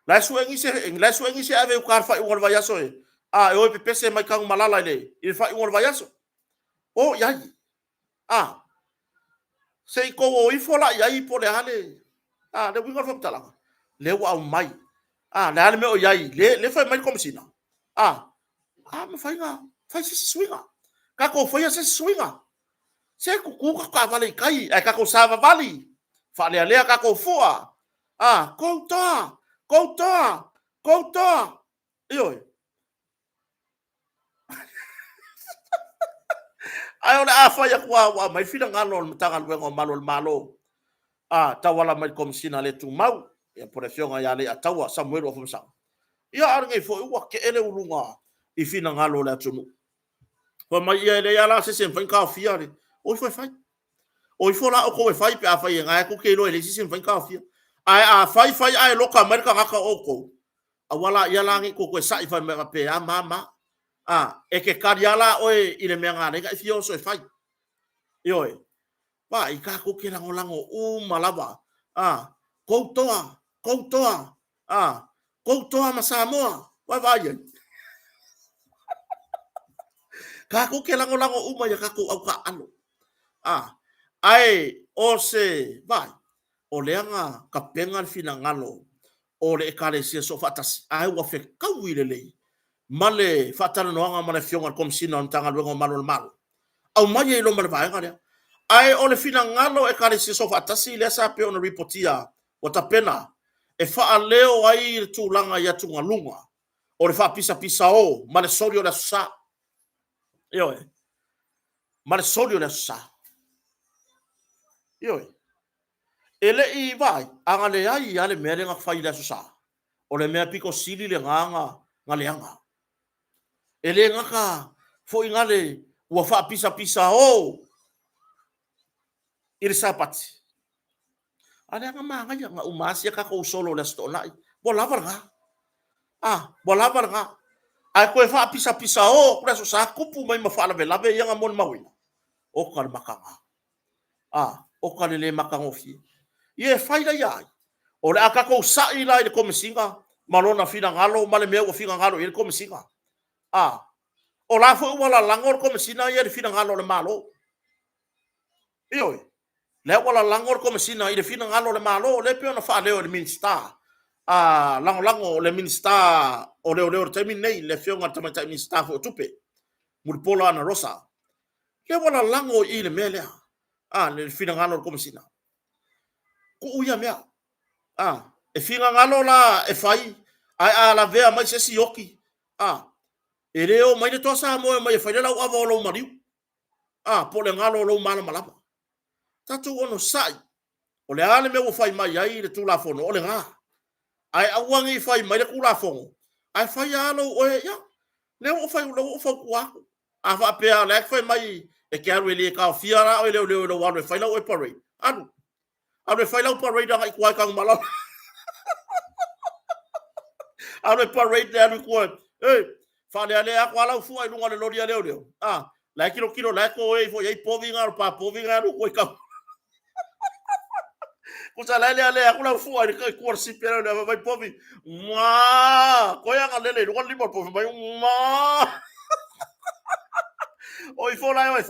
la suengi se ave o kar fa ngol vai aso e o pe pese mai kang malala le il fa ngol vai aso ya sei ko o i fola ya i po le hale le winga fa tala le wa mai le hale me o ya i le fa mai kom sina me fa nga fa se swinga ka ko fa se swinga se ku ka vale kai ai ka ko sava vali fa le ka ko fua Koutoa. Iyo. Ai ona afa ya kwa mai fina ngalo mtanga lwengo malo. Tawala mai komsina le tu mau. Ya porefionga ya le atawa Samuel of Msang. Ya arnge fo wa ke ele ulunga i fina ngalo le tunu. Fa mai ya le ya la se sen fan ka fiare. O foi. O foi la o ko fai pe afa ya ngai ku ke lo ele se sen fan ka fiare. Ai fai ai loka America ngaka oko. Awala ya langi ko sai fa me pe mama e ke kariala oi ile me ngane ka fio so fai yo ba i ka ko ke lango malava koutoa masamoa wa ye ka ko ke lango ya ka ko au ka ano ai o se vai o leanga ka penga fina ngalo o le ekalesia so fatas ai wa fe kawile le male fatana no nga male fionga kom sino ntanga luengo malo au mai lo male vai ngale ai o le fina ngalo ekalesia so fatas le sa pe on reportia o tapena e fa leo ai tu langa ya tu ngalunga o le fa pisa o male solio la sa male solio la sa ele i vai anga le ai ale mere nga fai la sa o le mea piko sili le nganga ngaleanga ele ngaka fo ingale wa fa pisa o il sapati ale nga manga ya nga umasi ka ko solo la stona bolava nga ai ko fa pisa o kwa so sa kupu mai mafala vela ve nga mon mawina o kar makanga o ka le makangofi ye faida ya o le aka ko sai la ile komisinga malona fina ngalo male me o fina ngalo ile komisinga o la fo wala langor komisina ye fina ngalo le malo iyo le wala langor komisina ile fina ngalo le malo le pe ona fa le o le minsta lango le minsta o le terminei le fionga tamata minsta fo tupe mulpola na rosa ke wala lango ile mele le fina ngalo komisina ku uya mea e fina ngalo la e fai ai la vea mai se sioki e reo mai le tosa mo mai fai la ava lo mariu po le ngalo lo mala malapa tatu ono sai o le ale me o fai mai ai le tula fono o le nga ai awangi fai mai le kula fono ai fai alo o ya le o fai lo o fa kwa fa pe le fai mai e ke aru le ka fiara o le wa fai la o parade anu fai la parade da kwa ka mala anu parade anu kwa fale ale akwa la fu ai lunga le lodia le la kilo la ko e fo ai povinga pa povinga ru ko ka ko sa la ale akula fu ai ko si pero le vai povi ma ko ya ngale le ko libo povi mai ma oi fo la oi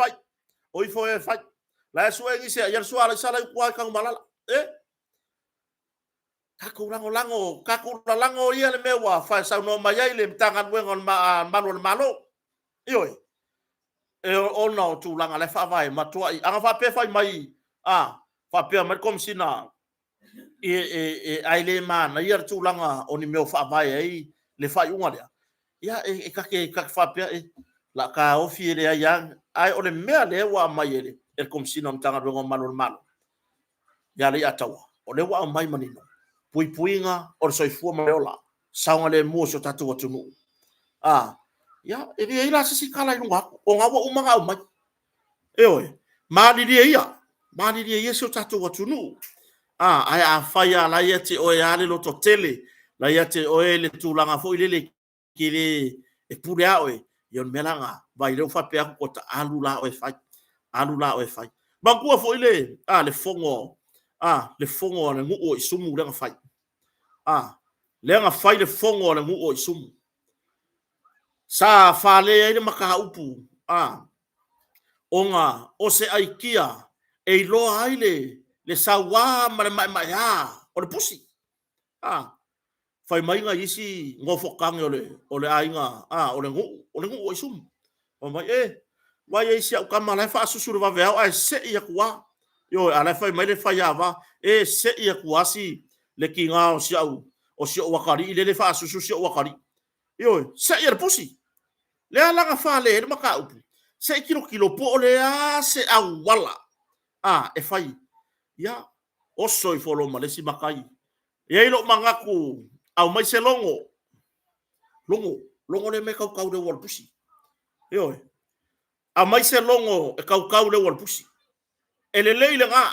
fai la suengi se ayer suala sala ko ka malala kaku lango ia le mewa fa sa no mai le tanga wengon malo malo ioi o no tu langa le fa vai matua anga fa pe fai mai fa pe mai kom sina ai le mana ia tu langa oni meu fa vai ai le fa unga le ia ka fa pe la ka o fi le yang ai o le mea le wa mai le kom sina tanga wengon malo ya le atawa o le wa mai manino puipuinga o le soifua mareola saunga le mua so tatu watunu ya e la sisi kala ilunga o nga wa umanga umai oi mali ia so tatu watunu ai a faya la yete o ya le loto tele la yete o le tulanga fo ile kile e pure awe yon melanga vai le fa pe ko ta alula o fai bangua fo ile le fongo le fongo le ngu o isumu le fai lenga fai le fongo le ngu o isumu sa fale ai maka upu onga o se aikia e lo aile le sawa mai o le pusi fai mai nga isi ngofo kange o le ainga o le ngu o isumu o mai mai isi au kamala fa susuru va veo ai se ia kwa yo ala fai mai le fai ava se ia kuasi le kinga o si wakari le fa susu si wakari yo se ia pusi le ala nga fa le maka upu se kilo po le se awala e fai ya o soi folo malesi makai ye lo mangaku au mai se longo le me kau de wal pusi yo a mai se longo e kau le wal pusi ele leile nga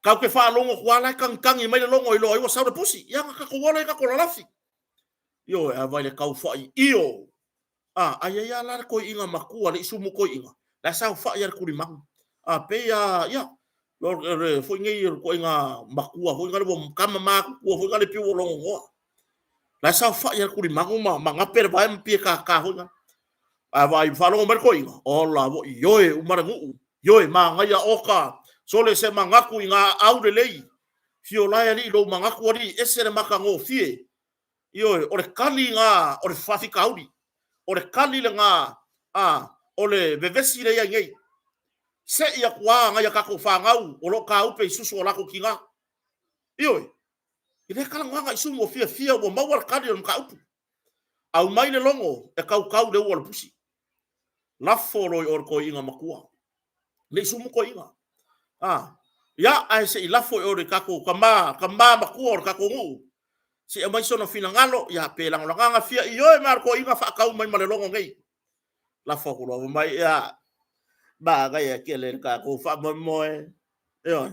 kau ke fa longo kwala kang i mai le longo i lo i sa de pusi ya ka ko wala ka ko lafi yo a vai le kau fa io ai ya la ko inga makua le sumu ko inga la sa fa ya ku limang pe ya lo fo ngi ko inga makua fo ngali bom kama makua fo ngali pi longo la sa fa ya ku limang ma ngaper vai pi ka fo nga vai fa longo mer ko inga o la yo e umarangu yo ma nga ya oka sole se mangaku inga aude lei fiolai ali lo mangaku ali ese le makango fie yo o le kali nga o le fafi kaudi o le kali le nga o le vevesi le ngai se ia kwa nga ya kako fangau o lo ka upe susu o la ko kinga yo ile kala nga isu mo fie o mawar kali o ka upu au mai le longo e kau de o pusi la foro o ko inga makua le sumu ko inga ya ai se ilafo o de kako kama makua o kako ngu si e mai sono fina ngalo ya pe lang nga fia iyo e mar ko inga fa kau mai malelongo ngai la fo ko mai ya ba ga ya ke le ka ko fa mo yo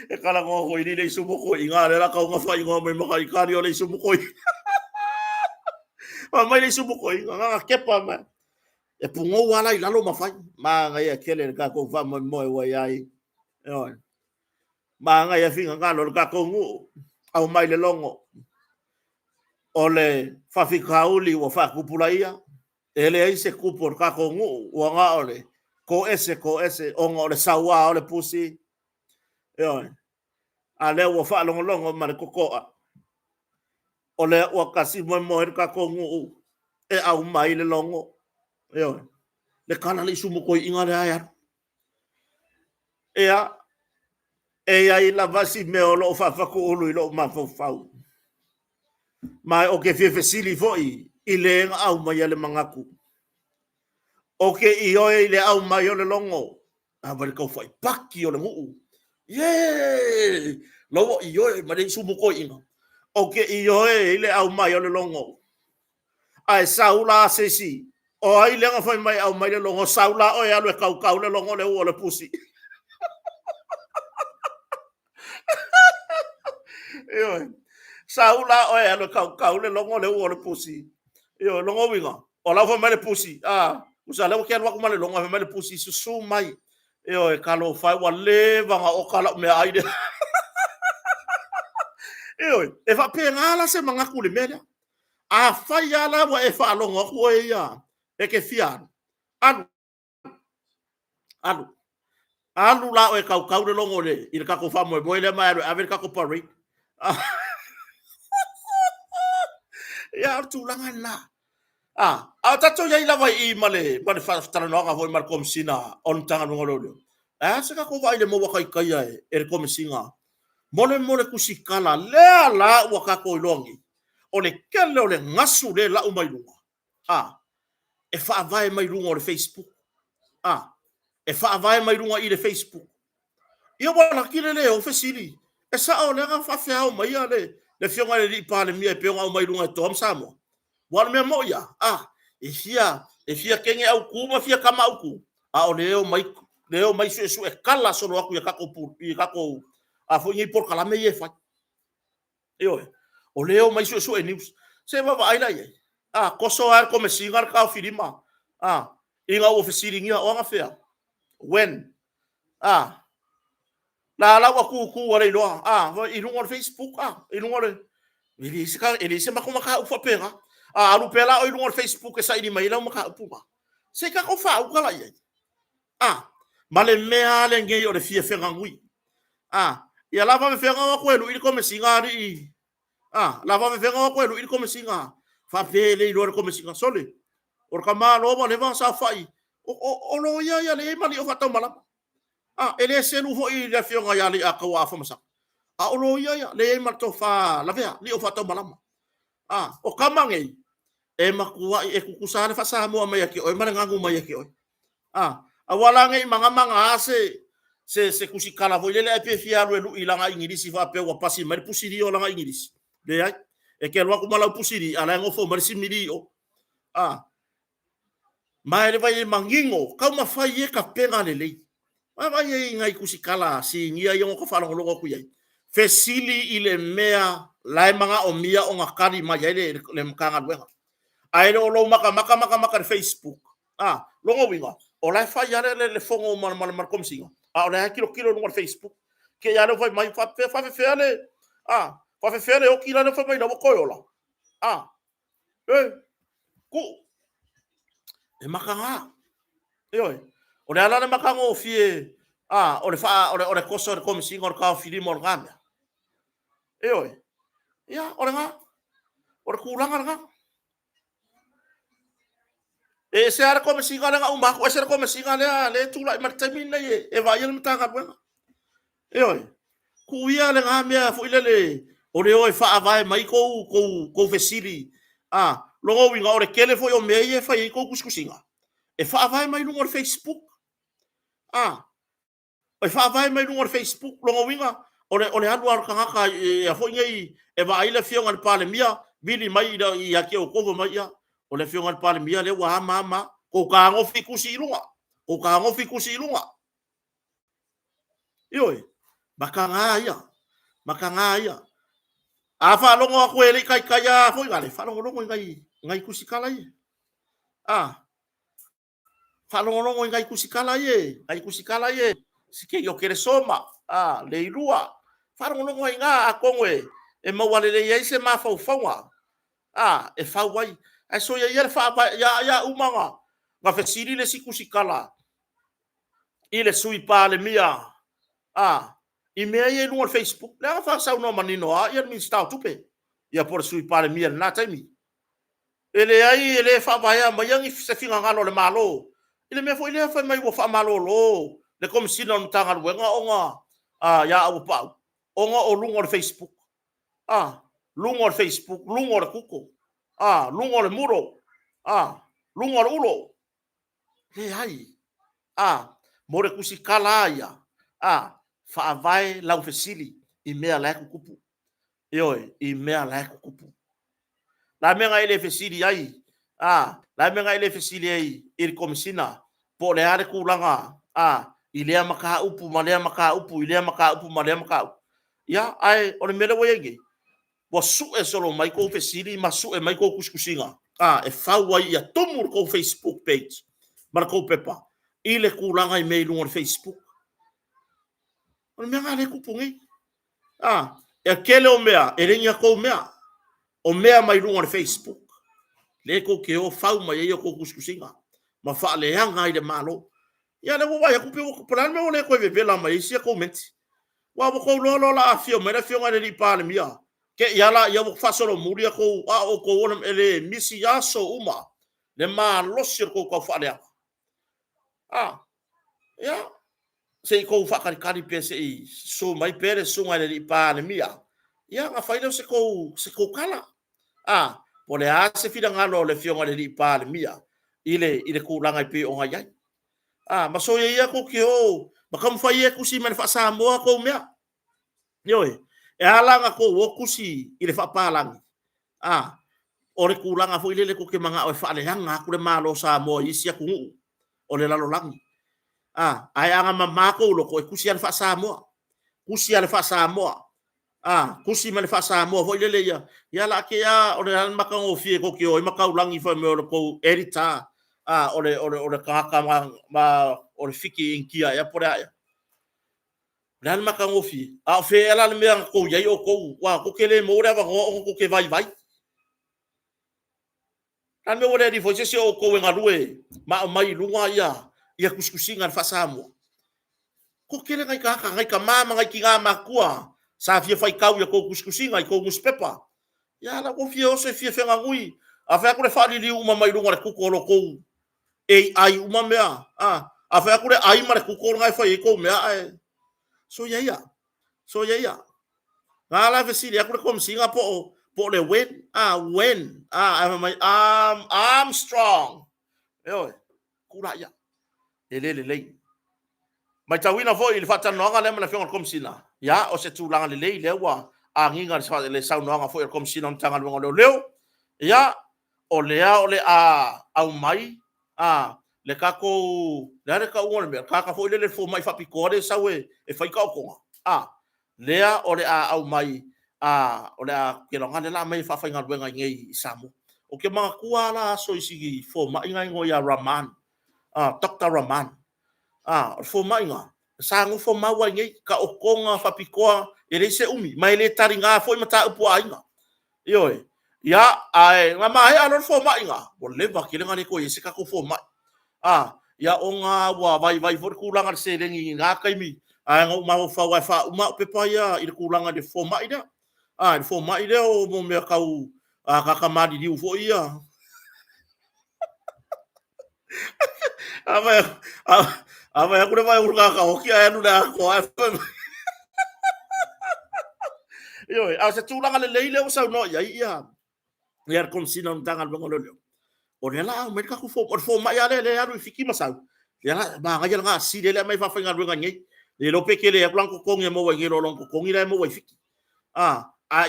e kala ngo ko ini le sumu ko inga le la ka nga fa inga mai makai kari o le sumu ko mai le sumu ko inga nga kepa ma e pungo wala I lalo mafai ma ngai akele ka ko fa mo mo ai oi ma ngai afinga ngalo ka ko ngu au mai le longo ole fa fikauli wa fa kupulaia ele ai se kupo ka ko ngu wa nga ole ko ese ongo ole sawa ole pusi oi ale wa fa longo longo ma ko ko ole wa kasi mo mo ka ko ngu e au mai le longo oi le kana le sumo ko inga le aya e ai la vasi me o lo fa ko ulu lo ma fau mai o ke fe sili foi I le au mai le mangaku o ke I oi le au mai o le longo a vale ko foi paki o le ngu ye lo I oi ma le sumo ko inga o ke I oi le au mai o le longo ai saula se si o ai le nga foi mai au mai le longo saula o ya le kau le longo le o le pusi oi saula o ya le kau le longo le o le pusi io longo winga o la foi mai le pusi usa le ke wa mai le longo mai le pusi su mai io e kalo fai wa le vanga o kala me ai de io e fa pe ngala se manga ku le media a fai ala wa e fa longo ko e ya e ke fian alu alu alu la o e kau le longo le il ka ko fa mo le mai a ver ka ko pari ya tu langa la a tato ya ila vai I male fa tara no ga foi mar kom sina on tanga no lo se ka ko vai le mo wa kai kai e kom singa mole kusikala le la wa ka ko longi o le kele o le ngasu le la mai lunga e fa vai mai lunga o le Facebook e fa vai mai lunga I le Facebook ia wala kile le o fesili e sa o le ga fa fa o mai le fionga le pa le mia pe o mai lunga tom samo wala me mo ya e fia kenge au kuma fia kama au ku o leo mai su e kala solo aku ya kako pu I kako fo ni por kala me ye fa io o leo mai su e news se va vai la ye koso ar come singar ka filima inga o fesili ngia o nga fea when la wa ku wala ilo I lungo Facebook I lungo ele se makoma ka ufa pera alu pela o lungo Facebook sa ini mai la maka upa se ka ko fa u kala ye male mea le nge o le fia fenga ngui ia lava me fenga wa ko elu I come singari lava me fenga wa ko elu I come singa fa pele I lo come singa sole or kama lo ba le va sa fai o lo ya le mali o fa to mala ele se lu ho I le fenga ya le akawa fa masa o lo ya le ma to fa la vea li o fa to mala o kama ngai e makua e kukusana fa sa mo mai ki o mana ngangu mai ki o awala ngai manga se kusikala vo le pe fia lu ilanga ingilisi fa pe wa pasi mai pusiri o langa ingilisi le ai e ke lo ku mala pusiri ala ngo fo mar simili o mai le vai mangingo ka ma fa ye ka penga le le vai ngai kusikala si ngia yo ko fa lo ku ye fesili ile mea lai manga o mia o ngakari mai le mkanga lwenga ai lo maka Facebook longo winga o lai fa ya le fongo mar kom singa o lai kilo no Facebook ke ya lo vai mai fa fele fa fele o kila no fa mai no ko yola ku e maka o le ala le maka o fie o le koso le kom singa o ka fili mo ngana ia o le kulanga nga e se ara come singa nga umba ko se ara come singa le tu la martamina ye e vai le mtanga bwa ku ia le nga mea fo ile o le oi fa vai mai ko fesili longo winga o le kele fo yo me ye fa ye ko kuskusinga e fa vai mai no Facebook o fa vai mai no Facebook longo winga o le anu ar kanga ka e fo ngai e vai le fionga le pale mia bili mai ya ke o ko mai ya o le fionga le pale mia le wa mama ko ka ngo fikusi lunga ioi makanga ya fa longo ko ele kai ya fo ngale fa longo ngai kusikala ye Whalongolongo i ngai kusikala ye. Ngai kusikala ye. Sike yo kere soma. Le irua. Whalongolongo i ngā a kongoe. E mawalele ia se mawhauwhaunga. E whauwai. Ai so ia ia ya umanga. Ngā whesiri le si kusikala. I le sui pā le mia. I mea ia lunga Facebook. Le anga whasau no manino a. Ia min stau tupe. Ia por sui pā le mia na taimi. Ele ai ele whawaya mayangi se whinga ngalo le malo. Ile mea fo ile fa mai wo fa malo lo. Le komisina no tanga wenga onga. Ya au pau. Onga o lunga le Facebook. Lunga le Facebook, lunga le kuko. Lunga le muro. Lunga le ulo. Le ai. More kusi kala ia. Fa vai lau fesili i mea la kupu. Ioi, i mea la kupu. La menga ile fesili ai. La menga ile fesili ai il komisina po le are kulanga. Ile maka upu, malea maka upu, ile maka upu, malea maka upu. Ya, ai, o le mele wenge. Wa su e solo mai ko fesili, ma su e mai ko kuskusinga. E faua ia tomur ko Facebook page. Marco pepa. Ile kulanga i meilu on Facebook. O le menga le kupungi. E kele o mea, e ringa ko mea. O mea mai lunga on Facebook. Le ko ke o fau mai e ko kuskusinga. Ma fa le hanga i le malo. Ya le wa ya kupe ko plan me o le ko vela mai sia comment. Wa ko lo la afio me le fio ngale li pa le mia. Ke yala ya fa solo muria ko o ko wona ele misi ya so uma. Le ma lo sir ko fa le. Ya. Se ko fa kari pese i so mai pere so ngale li pa le mia. Ya nga faile se ko kala. Po le a se fida ngalo le fio ngale li pa le mia. Ile ku langa pe o ngai. Maso ia ko ki o. Makam fa ia kusi man fa Samoa ko mea. Yoi. E alanga ko o kusi ile fa palang. O le kulanga fo ile ko ke manga o fa le hanga ku le malo Samoa isia ku o le lalo langi. Ai anga mama ko lo ko kusi al fa Samoa. Kusi al fa Samoa. Kusi man fa Samoa fo ile ia. Ya la ke ya o le makang o fie ko ki o makau langi fo me o ko edita. Ole kaka ma ole fiki inkia ya por aí. Dan makang ofi. Fe ela me ko ya yo ko wa ko kele mo ora ko ke vai. Dan me ora di fosse se o ko nga lue. Ma mai lunga ia kuskusinga fa Samoa. Ko kele ngai kaka ngai ka mama ngai ki nga makua. Sa fie fai kau ya ko kuskusinga ko muspepa. Ya la ko fie o se fie fenga ngui. Afa ko le fa li uma mai lunga ko ko ko ai uma mea fa kure ai mare ku ko ngai fai ko mea so ya ngala vesili akure kom singa po le when I'm strong yo kura ya le mai tawina fo il fata no ngale mana fiong kom sina ya o se tulanga le wa nginga le sa no nga fo kom sina tanga lo leo ya o au mai le kako le ka uone me ka fo le fo mai fa pikore sa we e fai ka ko lea o le au mai o le ke longa le la mai fa fa ngal wenga ngai samu o ke mga kua la so isi fo mai ngai ngo ya Raman Dr. Raman fo mai nga sa ngu fo mai wa ngai ka o konga fa pikoa e le se umi mai le taringa fo mata upu ainga yo ya ai nga mai alor fo mai nga bo le va ke le ngale ko isi ka ko fo mai ya onga wa vai for kulanga se lengi nga kaimi nga ma fa wa fa uma pepa ya il kulanga de fo mai da il fo mai de o mo me kau ka kamadi di fo ia ava ya kule vai urga ka o ki anu da ko yo se tulanga le leile o sa no ya kom sinon tangal bangolo o le la me ka ku fo mai ale le aru fiki masau le la ba ga nga si le mai fa fa nga nga ngai le lo pe ke le plan ko ngi mo wa ngi lo long ko ngi le mo wa fiki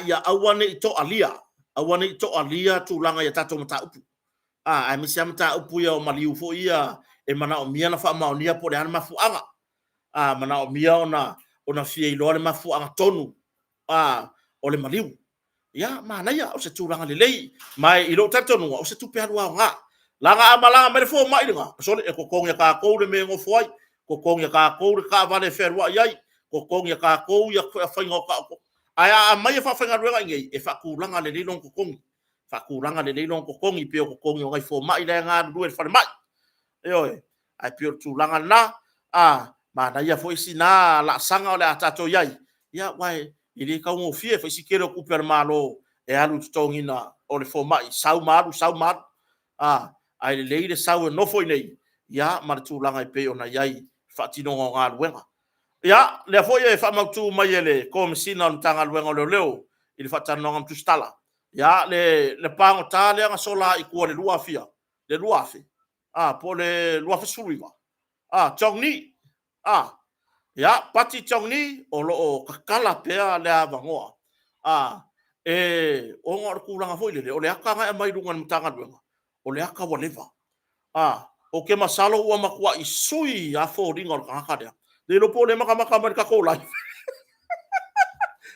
ya awane to alia tu langa ya tato mata upu ai mi sia mata upu ya o maliu fo ia e mana o mia na fa ma o nia po le ana mafu anga mana o mia ona fie lo le mafu anga tonu o le maliu ya mana ya o se tu langa le lei mai i lo tato no o se tu pe anu nga langa amalanga mere fo mai nga so e ko kong ya ka ko le me ngo foi ko kong ya ka ko ka vale fer wa yai ko kong ya ka ko ya fa ngo ka ko aya mai fa nga ruenga ngai e fa ku langa le long ko kong fa ku langa le long ko kong i pe ko kong ngai fo mai le nga du fa mai e ai pe tu langa na mana ia foi sina la sanga le atato yai ia wai ili ka ngo fie fa sikero ku per malo e alu tongina o le fo mai sau maru ai le leile sau no foi nei ia mar tu langa pe ona yai fa tino nga luenga ia le foi e fa mautu mai ele kom sina on tanga luenga le leo il fa tano ngam tu stala ia le pango tale nga sola i ku le lua fia le lua fi po le lua fa suriva chongni ya pati chongni o lo kakala pea le avangoa o ngor kulanga foi le o le aka nga mai rungan tanga luenga o le aka waleva o ke masalo ua makua i sui a fo ringa o kaka dea le lo po le maka mai ka ko lai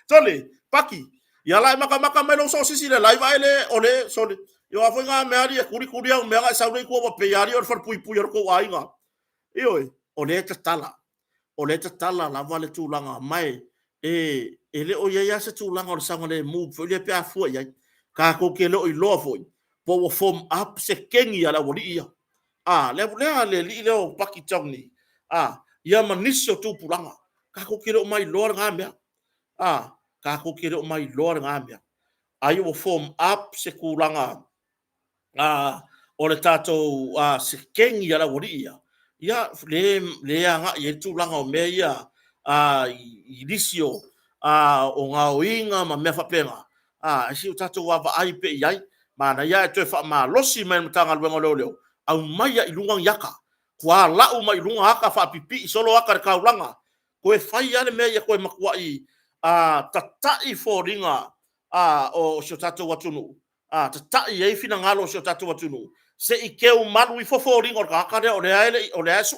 tole paki ya lai maka mai lo so sisi le lai vai le o le sole yo a foi nga me ari kuri au me nga sa le ko pe ari o for pui ko ai nga o le tala la vale tūlanga mai e le o ia se tūlanga o le sanga le move le pe a fu ia ka ko ke lo i lo foi po form up se kengi ala wori ia le li le o paki tongni ia maniso tu pulanga ka ko ke lo mai lo nga mea ka ko ke lo mai lo nga mea ai o form up se kulanga o le tato se kengi ala wori ia le anga ye tu langa o me ia i disio o nga oinga ma me fa penga si o tato wa ai pe iai mana ia to fa ma losi men tanga luenga leo au mai i lunga yaka kwa la u mai lunga aka fa pipi solo aka ka ulanga ko e fai ale me ia ko e makua i tatai fo ringa o si o tato watunu tatai e fina ngalo si o tato watunu se i keu malu i fofo ringa o kakare o le asu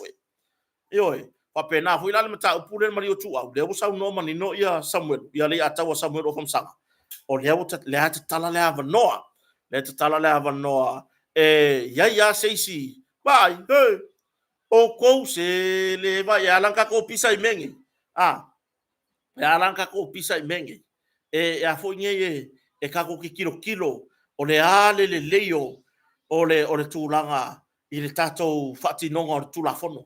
pa pena fu ila mata upule mari o tu au le usa no mani no ia Samuel ia le atawa Samuel o famsanga o le ata tala le ava noa ia seisi vai o ko se le vai alanka ko pisa i mengi alanka ko pisa i mengi a fo nge e ka ko kilo o le ale le leio o le tūlanga i le tātou whatinonga o le tūlafono.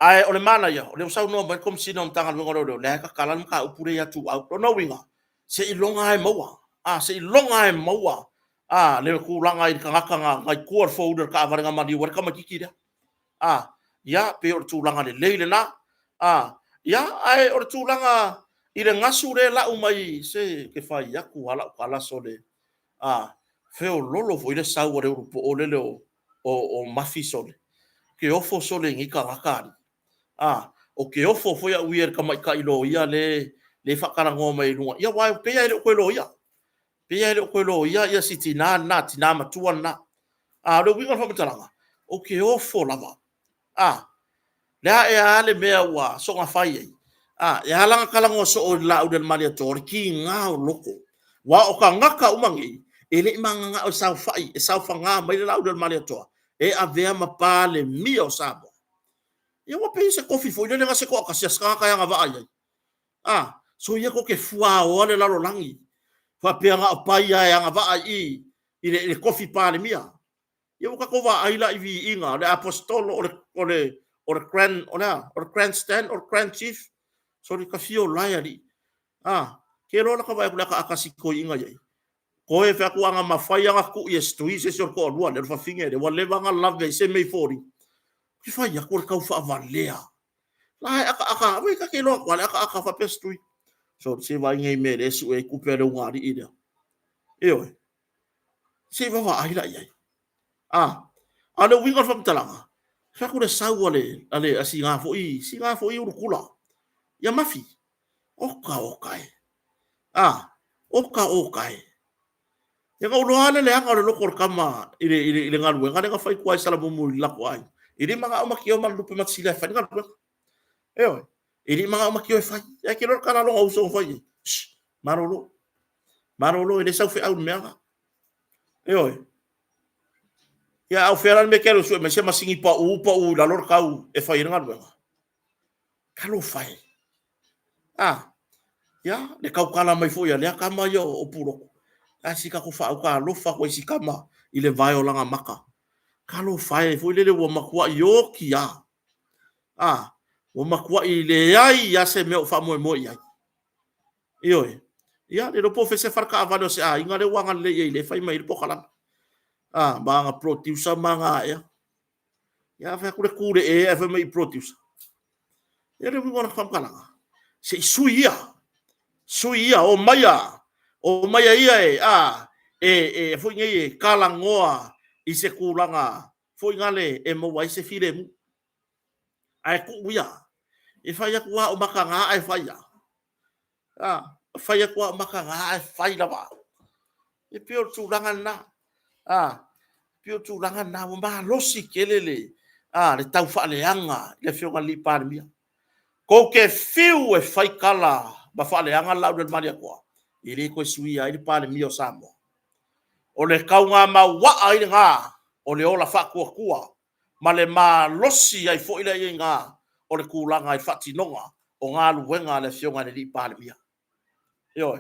Ai o le mana ia, o le usau noa mai kom sina o mtanga luenga leo, le haka kalan ka upure ia tu au, no winga, se i longa ai maua, le kulanga i kangakanga, ngai kuar fouder ka avarenga mani, warka makikira, ia pe o le tūlanga le leile na, ia ai o le tūlanga i le ngasu le lau mai, se ke whai aku ala ukalaso le, feo lolo foi le sau o Europa o le o mafi sole ke ofo sole ngi ka ngakari o ke ofo foi a uier ka mai ka ilo ia le whakara ngō mai lunga ia wai pe ia le koe lo ia ia si tina matua na le winga whamataranga o ke ofo lava lea e ale mea ua so ngā whai ei e halanga kalango so o la udel maria tori ki ngā o loko wa o ka ngaka umangi ele manga o sau fai e sau fanga mai la udel malia toa e avea mapa le mia o sabo ia wa pe se kofi foi le nga se ko ka se ska ka nga va ai so ia ko ke fua o le lalo langi fa pe nga pa ia nga va ai i le kofi pa le mia ia ka ko va ai la i vi inga le apostolo o le grand stand or grand chief so le ka fio la ya di ke lo ka va ka akasiko inga ia ko e fa kuanga mafai anga ku i stui se so ko lua le fa finge de wale vanga lave se me fori ki fa ya ko ka fa valea la aka we ka ke lo wala aka fa pestui so se va ngai me le su e ku pe le ngari ida se va ai la ai ale winga fa mtalanga fa ku le sau ale asinga fo i urukula ya mafi oka ya ka ulo ale le anga le lokor kama ile ngalu nga fai kwai sala mo la kwai ile manga o makio mal lupe matsila fa ngalu ile manga o makio fai ya ke lo kana lo uso fai marolo ile sa fi au mega Ya au feran me kero su me se masingi pa u la lor kau e fai nga luenga. Kalau fai. Ya le kau kala mai fo ya le kama yo o puro. Asi ka ko fa o ka lo fa ko isi kama ile vai o langa maka. Kalau fai fo le wo makua yo ki ya. Wo makua ile ai ya se me o fa mo ya. Iyo e. Ya le po fe se farka avano se inga le wanga le ile fai mai po kala. Manga producer manga ya. Ya fa kure e fa mai producer. Ya le wona kam kala. Se suia o maya ia foi ngai kala ngoa i se kulanga foi ngale e mo wai se fire mu ai ku ia e fai ku o makanga ai fai fai ku o makanga ai fai lava e pio tu langa na pio tu langa na mo ma losi kelele le tau fa le anga le fio ngali par mia ko ke fiu e fai kala ba fa le anga la de maria ko ile ko sui ai par mia samo o le kaunga ma wa ai nga o le ola fa kua ma le ma losi ai fo ile nga o le kulanga ai fati nonga o nga luenga le fionga le li par mia yo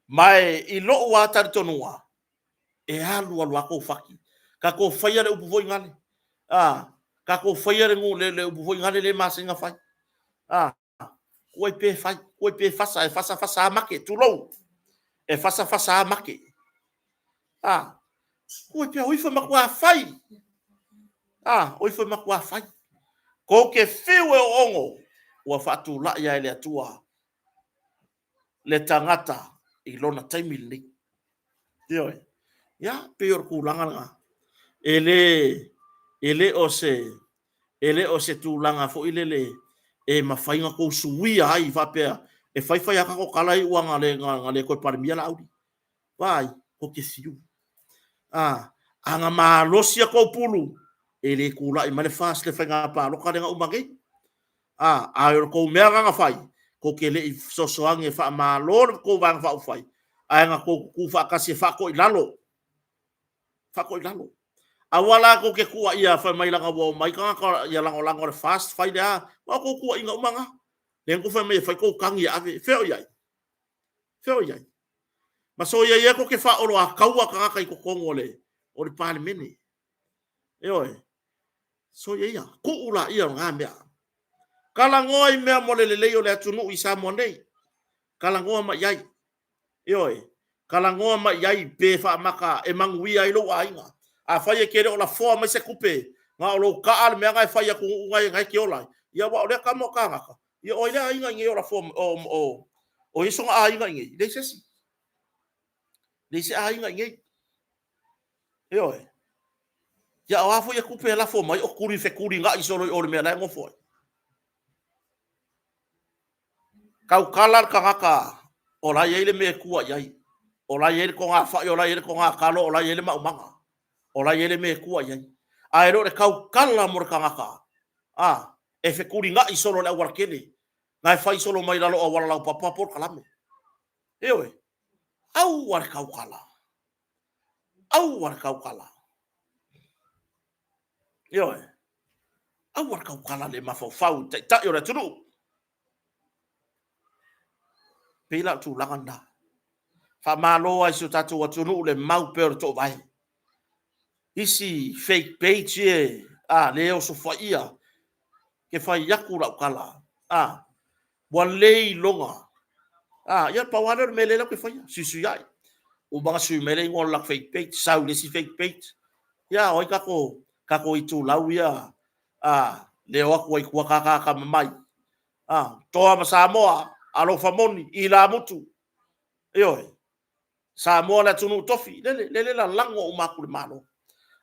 mai i lo wa tar tonua e alu ko faki ka ko faia le upu foi ngale ka ko faia le ngule le upu foi ngale le masinga fai ko pe fasa e fasa make tu lo e fasa make ko pe oi fa makua fai oi fa makua fai ko ke fiu e ongo ua fatu la ia le atua le tangata i lona taimi le yo ya peor kulanga nga ele o se tulanga fo ilele e mafainga ko suia ai fa pe e fai aka ko kala i wanga le ko par mia la audi vai ko ke siu anga ma losia ko pulu ele kula i mane fas le fanga pa lo ka nga umage ko mea nga fai ko ke le sosoange fa ma lo ko wang fa fai anga ko ku fa ka se fa ko ilalo awala ko ke ku'a ia fa mai langa wo mai ka ia langa fast fai da ko ku'a inga umanga len ko fa mai fa ko kangi ave feo yai maso ia ko ke fa o a kaua ka kai ko kongole o le parliament so ia ko ula ia nga mea kala ngoi mea mo le o le atunu i sa mo nei kala ngoa ma yai kala ngoa ma yai pe fa maka e mangui ai lo ainga a fai ke o la fo ma se kupe nga o lo ka al me nga fai ku ngai ke ola ia wa le ka mo ka nga ia o ile ainga ngi o la fo o iso nga ainga ngi le se ainga ngi ya wa fo ia kupe la fo mai o kuri fe kuri nga iso lo o me la ngo fo kau kalar ka ola ye le me ku'a yai ola ye ko nga fa ola ye ko nga kalo ola ye le ma umanga ola ye le me ku'a yai ai ro le kau kala mo ka e fe kuri nga i solo le warkene ngai fai solo mai la lo o wala la papa por kalame au war kau kala au war kau kala le ma fau ta yo le tunu pila tu langanda fa malo ai su tatu wa tunu le mau per to vai isi fake page leo so faia ke fai yaku la kala wa lei longa ya pa wana me le la ke fai su yai o banga su me le ngol la fake page sau le si fake page ya oi kako i tu lau ia leo aku ai kua ka mai toa ma Samoa alo famoni i la mutu Samoa la tunu tofi le la lango o makule malo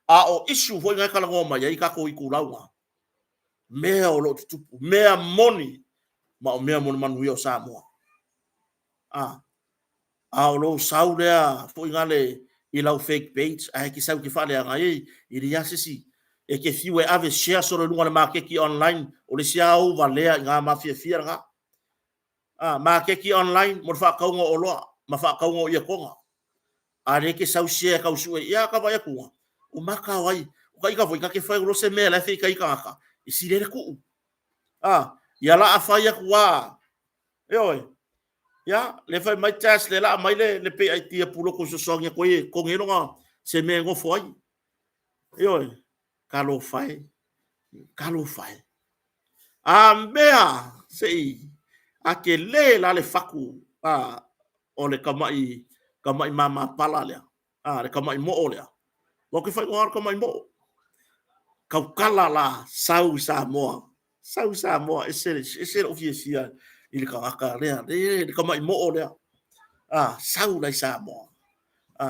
o issue foi ngai kala ngoma ia ka ko i kulaunga mea o lo tupu mea moni ma o mea moni manu o Samoa o lo saudea foi ngale i lau fake page ai ki sau ki fale anga i ria sisi e ke fiwe ave share so lunga le makeki online o le sia o valea nga mafia nga makeki online mo fa kaunga o loa ma fa kaunga ia konga are ke sau share ka usu ia ka vai ku o maka wai kai ka foi ka ke fai lo se me la fi kai ka isi le ku ya la afai ku wa ya le fai mai tas le la mai le pe ai tia pulo ko so songa ko e ko ngelo nga se me ngo foi ka lo fai mea sei a ke le la le faku o le kamai mama pala le le kamai mo o le lo ke fai ngor kamai mo kau kala la sau sa mo ese ofisia il ka aka le kamai mo o le sau la sa mo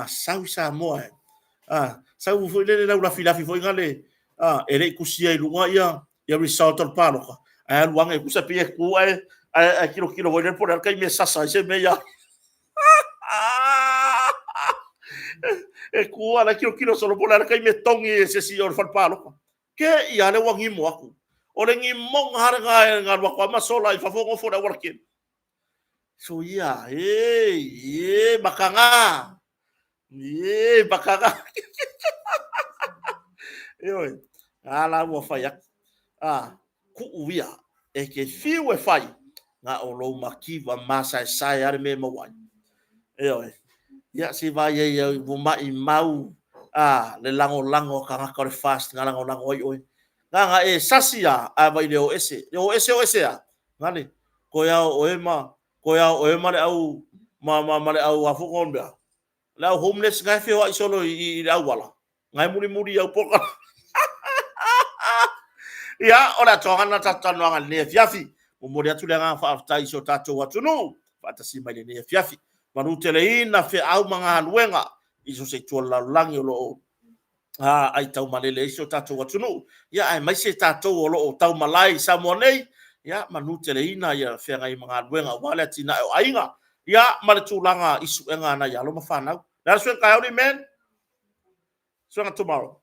sau sa mo sau foi le la filafi foi ngale ele kusia i lunga ia result al palo ka luanga ku sa pie ku kilo voi le por kai me sasa se me ya ku ala kilo solo por kai me tongi se si or fal palo ke ia le wangi mo aku o le ngi mong har nga wa kwa masola i fa fo fo da working so ia bakanga ala mo fa ya ku uia ke fiu fai nga o lo makiva masa sai ar me mo wa ya si vai ye bu mai mau le lango ka ka fast nga lango oi nga sasia vai le o ese ngale ko ya o ema le au le au afu konda la homeless nga fe wa solo i au wala ngai muri au poka ya ora tonga na tatano nga le fiafi o mo dia tule nga fa tai so tato wa tunu fata si mai le fiafi manu tele ina fe au manga luenga iso se tola langi lo ai tau malele so tato wa tunu ya ai mai se tato lo tau malai sa monei ya manu tele ina ya fe ngai manga luenga wala tina ainga ya male tulanga isu nga na ya lo mafana na so ka ori men so tomorrow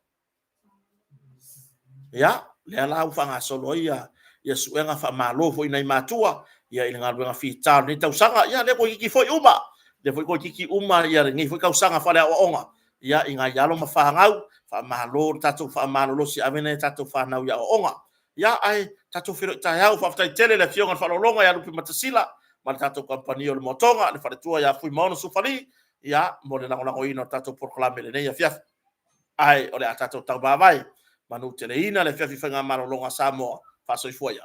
ya le ala u fanga solo ia suenga fa malo fo ina matua ia ile nga fita ni tau sanga ia le ko ki foi uma le foi ko ki uma ia ngi foi ka sanga fa le onga ia inga yalo mafangau fa malo tatu fa malo si avene tatu fa na ia onga ia ai tatu firo ta ya fa ta tele le fionga fa longa ya lupi matasila ma tatu kompani o motonga le fa tua ya fui mono sufali ia mo le lango ino tatu proclame le ia fiaf ai ole tatu tau ba vai manu teleina le fiafi fanga malo longa Samoa fa so foi